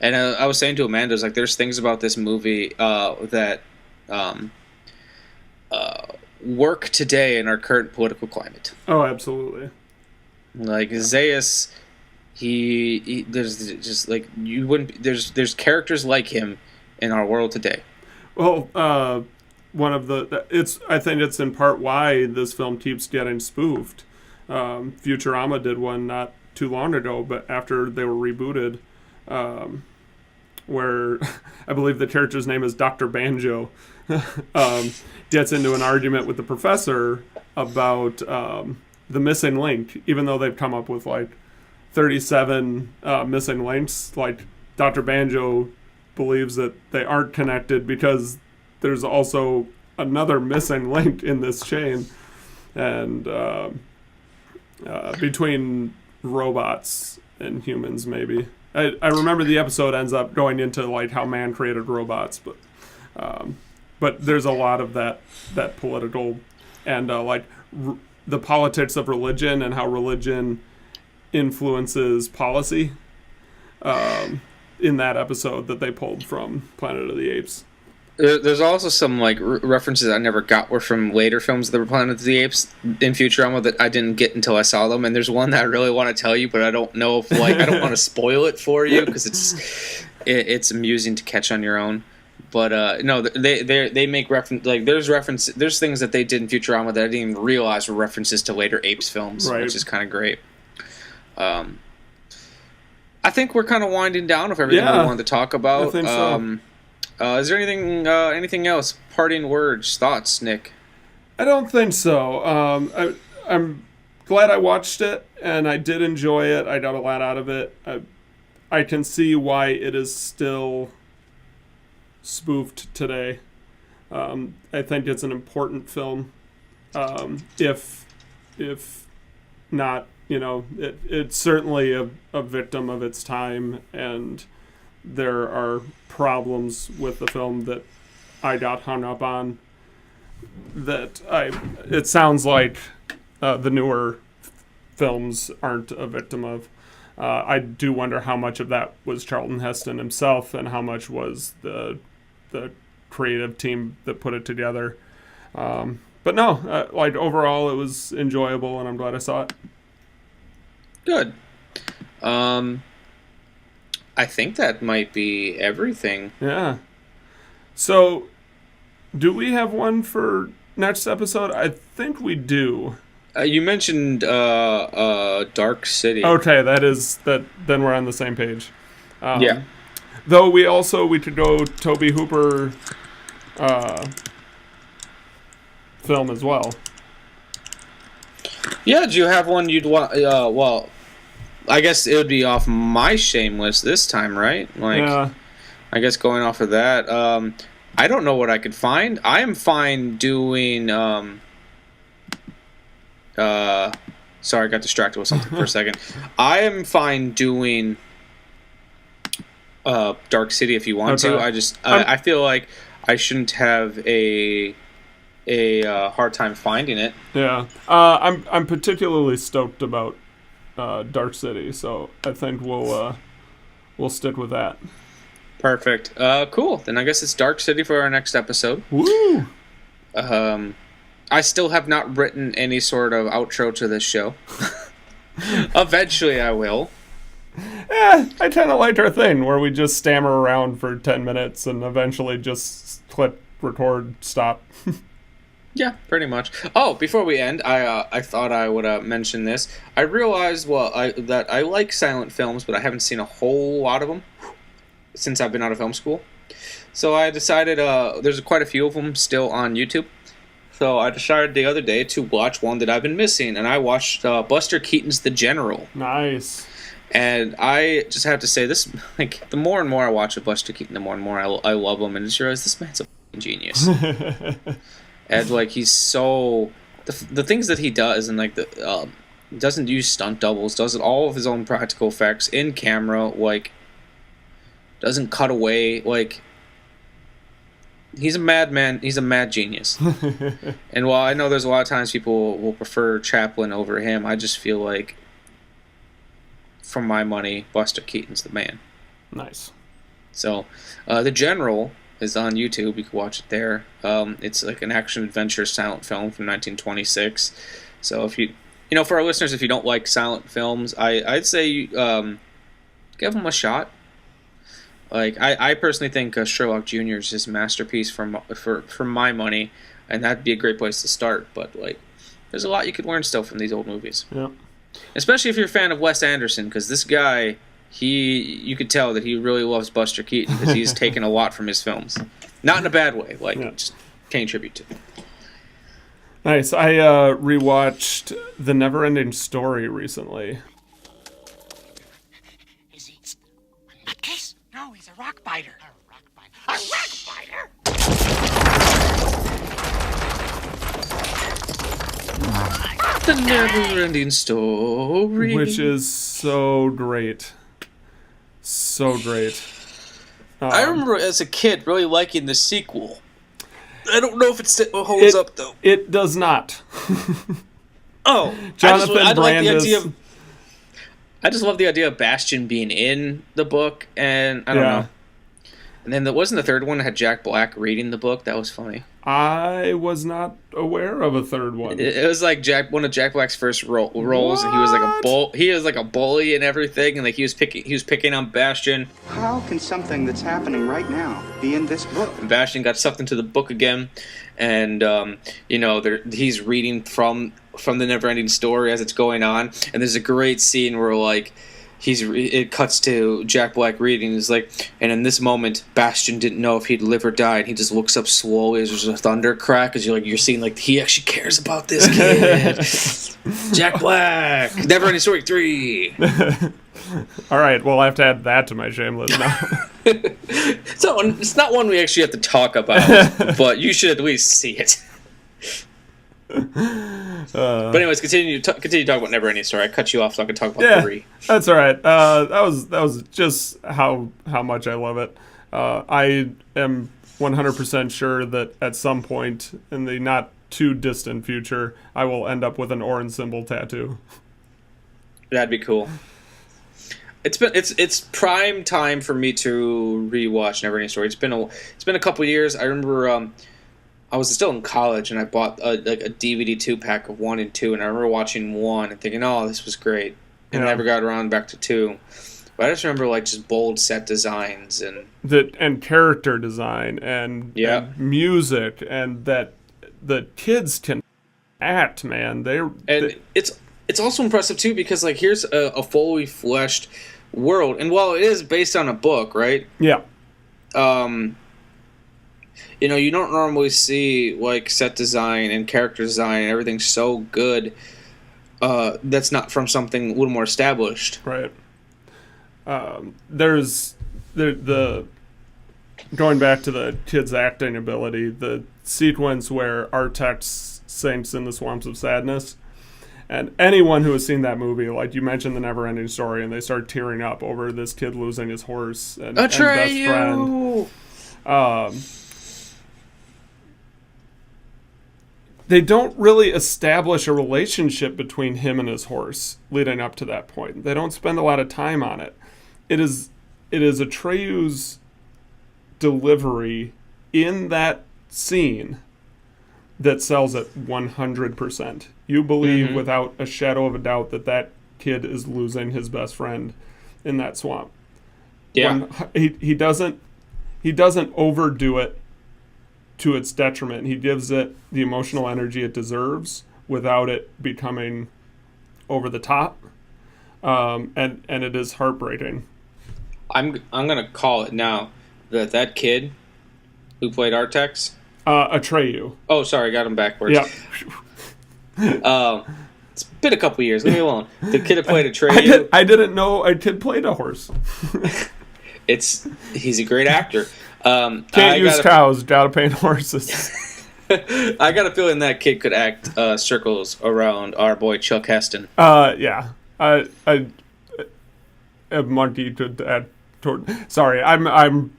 And I was saying to Amanda, there's things about this movie that work today in our current political climate. Oh, absolutely. Zaius, he there's just you wouldn't there's characters like him in our world today. Well, one of I think it's in part why this film keeps getting spoofed. Futurama did one not too long ago, but after they were rebooted, where I believe the character's name is Dr. Banjo, gets into an argument with the professor about the missing link, even though they've come up with 37 missing links. Dr. Banjo believes that they aren't connected because there's also another missing link in this chain, and between robots and humans, maybe. I remember the episode ends up going into how man created robots, but there's a lot of that political and the politics of religion and how religion influences policy in that episode that they pulled from Planet of the Apes. There's also some references I never got were from later films of the Planet of the Apes in Futurama that I didn't get until I saw them, and there's one that I really want to tell you, but I don't know if I don't want to spoil it for you because it's amusing to catch on your own. But no, they make reference there's things that they did in Futurama that I didn't even realize were references to later Apes films, right. Which is kind of great. I think we're kind of winding down with everything we wanted to talk about. I think so. Is there anything else? Parting words, thoughts, Nick? I don't think so. I'm glad I watched it, and I did enjoy it. I got a lot out of it. I can see why it is still spoofed today. I think it's an important film. If not, it's certainly a victim of its time, and there are problems with the film that I got hung up on it sounds like the newer films aren't a victim of. I do wonder how much of that was Charlton Heston himself and how much was the creative team that put it together. But no, overall it was enjoyable, and I'm glad I saw it. Good. I think that might be everything. Yeah. So, do we have one for next episode? I think we do. You mentioned Dark City. Okay, that. Then we're on the same page. Yeah. Though we could go Tobe Hooper film as well. Yeah, do you have one you'd want? Well, I guess it would be off my Shameless this time, right? Like, Yeah. I guess going off of that. I don't know what I could find. I am fine doing. Sorry, I got distracted with something for a second. I am fine doing Dark City if you want to. I feel like I shouldn't have a hard time finding it. Yeah. I'm particularly stoked about Dark City, so I think we'll stick with that. Perfect. Cool. Then I guess it's Dark City for our next episode. Woo! I still have not written any sort of outro to this show. Eventually I will. I kind of liked our thing where we just stammer around for 10 minutes and eventually just click, record, stop. Yeah, pretty much. Oh, before we end, I thought I would mention this. I realized, that I like silent films, but I haven't seen a whole lot of them since I've been out of film school. So I decided, there's quite a few of them still on YouTube. So I decided the other day to watch one that I've been missing, and I watched Buster Keaton's The General. Nice. And I just have to say, this, like, the more and more I watch of Buster Keaton, the more and more I love him, and just realize this man's a f***ing genius. And, like, he's so... The things that he does, and, like, doesn't use stunt doubles, does all of his own practical effects in camera, like, doesn't cut away, like... He's a madman. He's a mad genius. And while I know there's a lot of times people will prefer Chaplin over him, I just feel like, for my money, Buster Keaton's the man. Nice. So, The General is on YouTube. You can watch it there. It's like an action-adventure silent film from 1926. So if you for our listeners, if you don't like silent films, I'd say give them a shot. Like, I personally think Sherlock Jr. is his masterpiece for my money, and that'd be a great place to start. But, like, there's a lot you could learn still from these old movies. Yeah. Especially if you're a fan of Wes Anderson, because this guy, you could tell that he really loves Buster Keaton, because he's taken a lot from his films. Not in a bad way, just paying tribute to. Nice. I rewatched The Never-Ending Story recently. No, he's a rock biter. A rock biter? The Never-Ending Story. Which is so great. So great. I remember as a kid really liking the sequel. I don't know if it holds up, though. It does not. Oh. Jonathan I like the Brandis. idea of... I just love the idea of Bastion being in the book, and I don't know. And then wasn't the third one that had Jack Black reading the book? That was funny. I was not aware of a third one. It was like one of Jack Black's first roles, and he was like a bully and everything, and like he was picking on Bastion. How can something that's happening right now be in this book? And Bastion got sucked into the book again, and he's reading from the Never-Ending Story as it's going on, and there's a great scene where like it cuts to Jack Black reading. He's like, and in this moment, Bastion didn't know if he'd live or die, and he just looks up slowly as there's a thunder crack, as you're seeing like he actually cares about this kid. Jack Black, Never-Ending Story 3. All right, well I have to add that to my Shamelist now. It's not one we actually have to talk about, but you should at least see it. But anyways, continue talking about Never-Ending Story. I cut you off so I can talk about 3. That's all right. That was just how much I love it. I am 100% sure that at some point in the not too distant future, I will end up with an orange symbol tattoo. That'd be cool. It's prime time for me to rewatch Never-Ending Story. It's been a couple years. I remember I was still in college, and I bought a DVD 2-pack of 1 and 2, and I remember watching 1 and thinking, oh, this was great. And I never got around back to 2. But I just remember like just bold set designs and character design and music, and that the kids can act, man. It's also impressive too, because like here's a fully fleshed world, and while it is based on a book, right? Yeah. you don't normally see like set design and character design and everything so good. That's not from something a little more established. Right. There's the going back to the kid's acting ability, the sequence where Artex sinks in the swamps of sadness. And anyone who has seen that movie, like you mentioned the Never-Ending Story, and they start tearing up over this kid losing his horse and best friend. They don't really establish a relationship between him and his horse leading up to that point. They don't spend a lot of time on it. It is Atreyu's delivery in that scene that sells it 100%. You believe without a shadow of a doubt that kid is losing his best friend in that swamp. Yeah. He doesn't overdo it to its detriment. He gives it the emotional energy it deserves without it becoming over the top. And it is heartbreaking. I'm gonna call it now that kid who played Artex. Atreyu. Oh, sorry, got him backwards. Yeah. It's been a couple years. Leave me alone. The kid that played Atreyu. I didn't know a kid played a horse. He's a great actor. Can't use cows. Gotta paint horses. I got a feeling that kid could act circles around our boy Chuck Heston. Yeah. A monkey could add. Sorry, I'm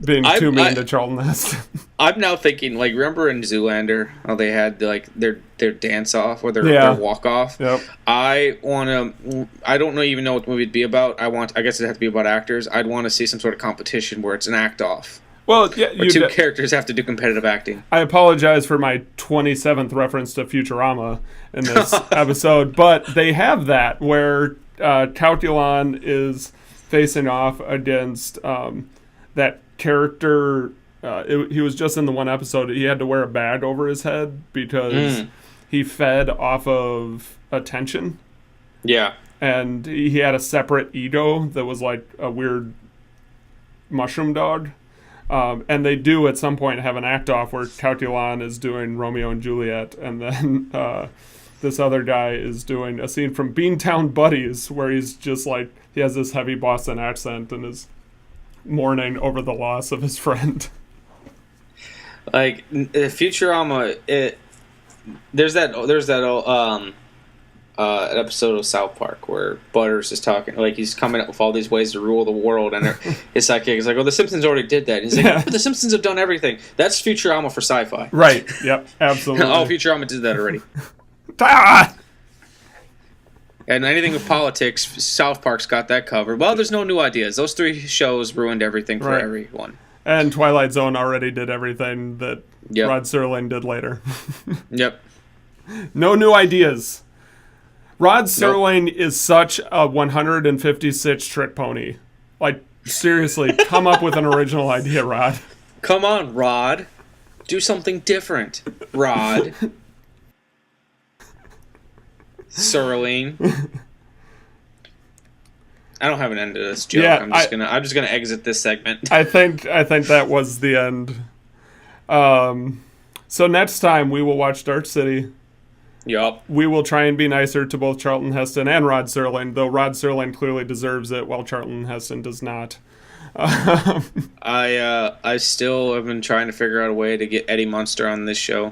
being too mean to Charlton Heston. I'm now thinking, like, remember in Zoolander how they had like their dance off or their walk off? Yep. I don't even know what the movie would be about. I guess it'd have to be about actors. I'd want to see some sort of competition where it's an act off. Well, yeah, where two characters have to do competitive acting. I apologize for my 27th reference to Futurama in this episode, but they have that where Calculon is facing off against that character. He was just in the one episode. He had to wear a bag over his head because he fed off of attention. Yeah. And he had a separate ego that was like a weird mushroom dog. And they do at some point have an act off where Calculon is doing Romeo and Juliet, and then this other guy is doing a scene from Beantown Buddies where he's just like, he has this heavy Boston accent and is mourning over the loss of his friend. Like Futurama, there's that episode of South Park where Butters is talking, like he's coming up with all these ways to rule the world, and his sidekick is like, "Oh, the Simpsons already did that." He's like, "But the Simpsons have done everything." That's Futurama for sci-fi, right? Yep, absolutely. Oh, Futurama did that already. And anything with politics, South Park's got that covered. Well, there's no new ideas. Those three shows ruined everything for everyone. And Twilight Zone already did everything that Rod Serling did later. Yep. No new ideas. Rod Serling is such a 156 trick pony. Like, seriously, come up with an original idea, Rod. Come on, Rod. Do something different, Rod. Serling. I don't have an end to this joke. Yeah, I'm just gonna exit this segment. I think that was the end. So next time we will watch Dark City. Yup. We will try and be nicer to both Charlton Heston and Rod Serling, though Rod Serling clearly deserves it, while Charlton Heston does not. I still have been trying to figure out a way to get Eddie Munster on this show.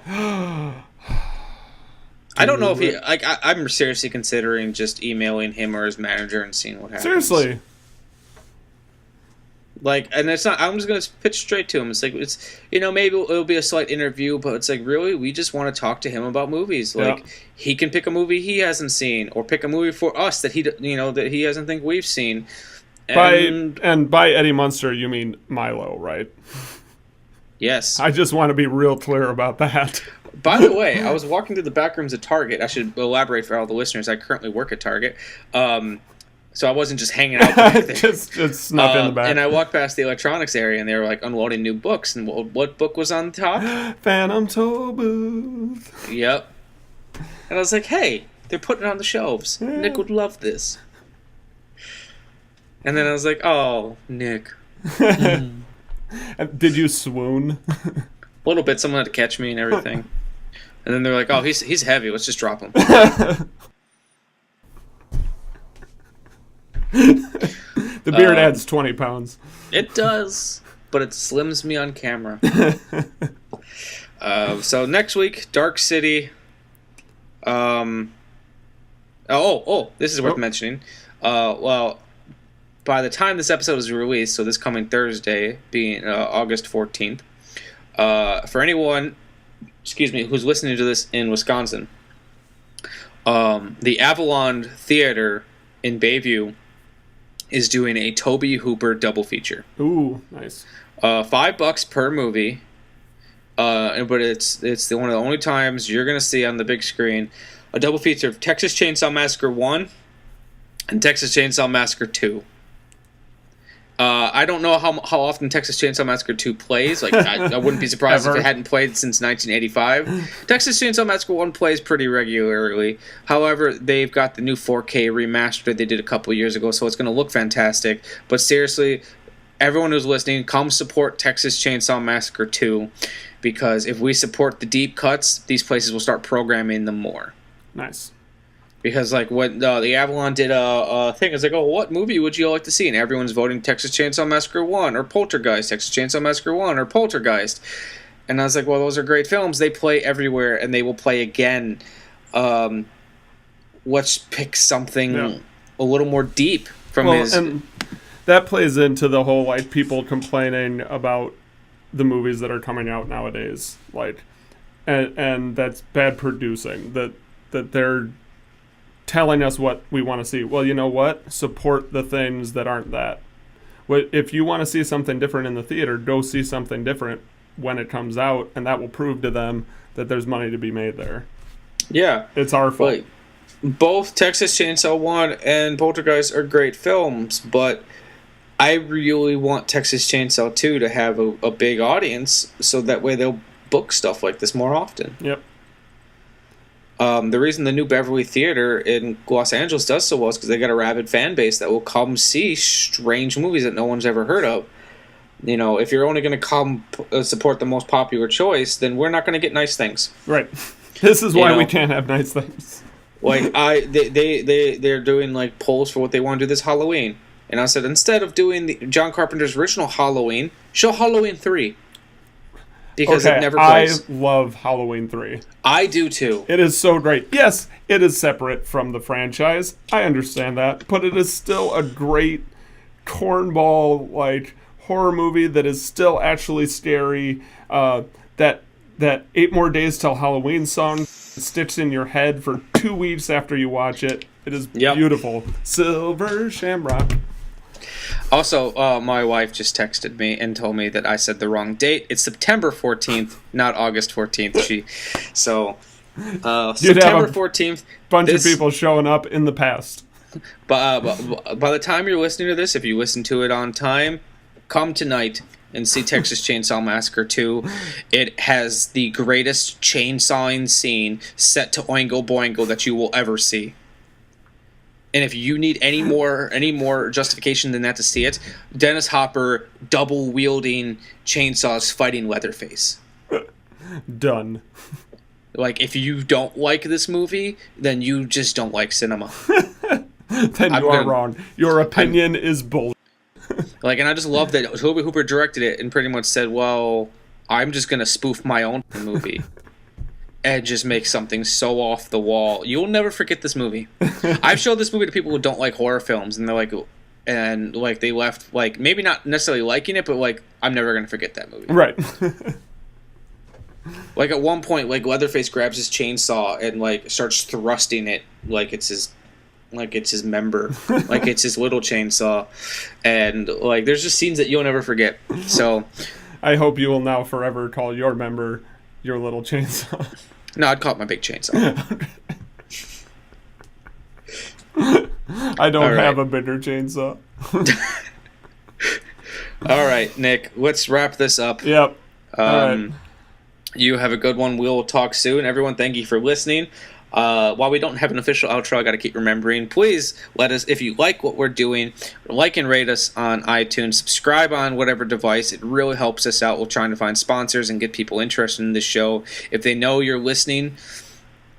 I don't know if he... I'm seriously considering just emailing him or his manager and seeing what happens. Seriously. Like, and it's not... I'm just going to pitch straight to him. It's like, maybe it'll be a slight interview, but it's like, really? We just want to talk to him about movies. Like, he can pick a movie he hasn't seen, or pick a movie for us that he doesn't think we've seen. And by Eddie Munster, you mean Milo, right? Yes. I just want to be real clear about that. By the way, I was walking through the back rooms at Target. I should elaborate for all the listeners. I currently work at Target. So I wasn't just hanging out back there. just snuck in the back. And I walked past the electronics area, and they were like unloading new books. And what book was on top? Phantom Tobe. Yep. And I was like, hey, they're putting it on the shelves. Nick would love this. And then I was like, oh, Nick. Did you swoon? A little bit. Someone had to catch me and everything. And then they're like, "Oh, he's heavy. Let's just drop him." The beard adds 20 pounds. It does, but it slims me on camera. So next week, Dark City. This is worth mentioning. Well, by the time this episode is released, so this coming Thursday, being August 14th, for anyone, who's listening to this in Wisconsin, the Avalon Theater in Bayview is doing a Tobe Hooper double feature. Ooh, nice. $5 per movie. But it's one of the only times you're going to see on the big screen a double feature of Texas Chainsaw Massacre 1 and Texas Chainsaw Massacre 2. I don't know how often Texas Chainsaw Massacre 2 plays. Like I wouldn't be surprised if it hadn't played since 1985. Texas Chainsaw Massacre 1 plays pretty regularly. However, they've got the new 4K remaster they did a couple years ago, so it's going to look fantastic. But seriously, everyone who's listening, come support Texas Chainsaw Massacre 2, because if we support the deep cuts, these places will start programming them more. Nice. Because like when the Avalon did a thing, it's like, oh, what movie would you like to see? And everyone's voting Texas Chainsaw Massacre 1 or Poltergeist, Texas Chainsaw Massacre 1 or Poltergeist. And I was like, well, those are great films. They play everywhere, and they will play again. Let's pick something a little more deep from his... And that plays into the whole, like, people complaining about the movies that are coming out nowadays. Like, and that's bad producing. That they're telling us what we want to see. Well, you know what? Support the things that aren't that. If you want to see something different in the theater, go see something different when it comes out, and that will prove to them that there's money to be made there. Yeah. It's our fault. Like, both Texas Chainsaw 1 and Poltergeist are great films, but I really want Texas Chainsaw 2 to have a big audience, so that way they'll book stuff like this more often. Yep. The reason the New Beverly Theater in Los Angeles does so well is because they got a rabid fan base that will come see strange movies that no one's ever heard of. You know, if you're only going to come support the most popular choice, then we're not going to get nice things. Right. This is why we can't have nice things. Like they're doing like polls for what they want to do this Halloween, and I said, instead of doing John Carpenter's original Halloween, show Halloween 3. Because it never plays. I love Halloween 3. I do too. It is so great. Yes, it is separate from the franchise. I understand that. But it is still a great cornball, like, horror movie that is still actually scary. That 8 More Days Till Halloween song sticks in your head for 2 weeks after you watch it. It is beautiful. Silver Shamrock. Also, my wife just texted me and told me that I said the wrong date. It's September 14th, not August 14th. September 14th. Bunch of people showing up in the past. But by the time you're listening to this, if you listen to it on time, come tonight and see Texas Chainsaw Massacre 2. It has the greatest chainsawing scene set to Oingo Boingo that you will ever see. And if you need any more justification than that to see it, Dennis Hopper double wielding chainsaws fighting Leatherface. Done. Like, if you don't like this movie, then you just don't like cinema. Then you are wrong. Your opinion is bull. Like, and I just love that Tobe Hooper directed it and pretty much said, well, I'm just going to spoof my own movie. And just make something so off the wall. You'll never forget this movie. I've showed this movie to people who don't like horror films, and they're like, they left, like, maybe not necessarily liking it, but like, I'm never gonna forget that movie. Right. Like, at one point, like, Leatherface grabs his chainsaw and like starts thrusting it like it's his member, like it's his little chainsaw, and like, there's just scenes that you'll never forget. So, I hope you will now forever call your member your little chainsaw. No, I'd call it my big chainsaw. I don't have a bigger chainsaw. All right, Nick, let's wrap this up. Yep. All right. You have a good one. We'll talk soon. Everyone, thank you for listening. While we don't have an official outro, I got to keep remembering. Please let us, if you like what we're doing, like and rate us on iTunes. Subscribe on whatever device. It really helps us out. We're trying to find sponsors and get people interested in the show. If they know you're listening,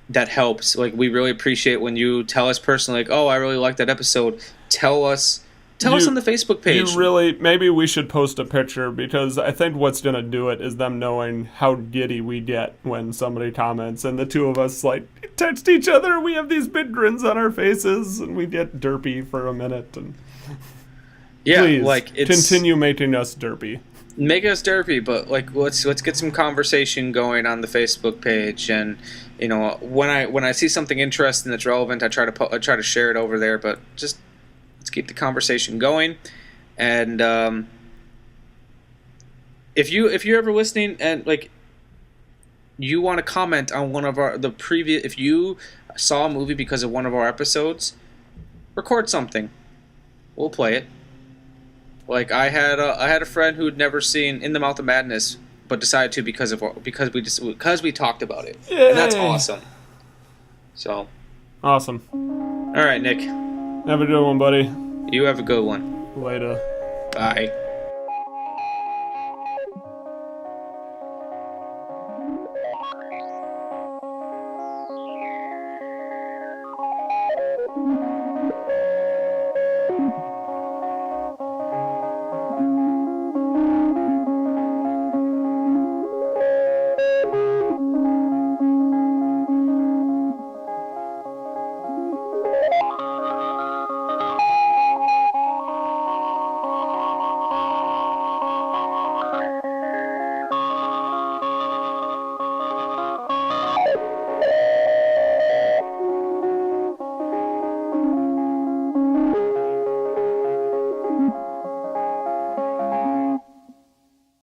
that helps. Like, we really appreciate when you tell us personally, like, oh, I really like that episode. Tell us on the Facebook page. Maybe we should post a picture, because I think what's going to do it is them knowing how giddy we get when somebody comments, and the two of us, like, text each other. We have these big grins on our faces, and we get derpy for a minute. And yeah, please, like, continue making us derpy. Make us derpy, but, like, let's get some conversation going on the Facebook page. And, you know, when I see something interesting that's relevant, I try to share it over there. But just let's keep the conversation going. And if you're ever listening and, like, you want to comment on one of if you saw a movie because of one of our episodes, record something. We'll play it. Like, I had a friend who'd never seen In the Mouth of Madness, but decided to because we talked about it. Yay. And that's awesome. So awesome. All right, Nick. Have a good one, buddy. You have a good one. Later. Bye.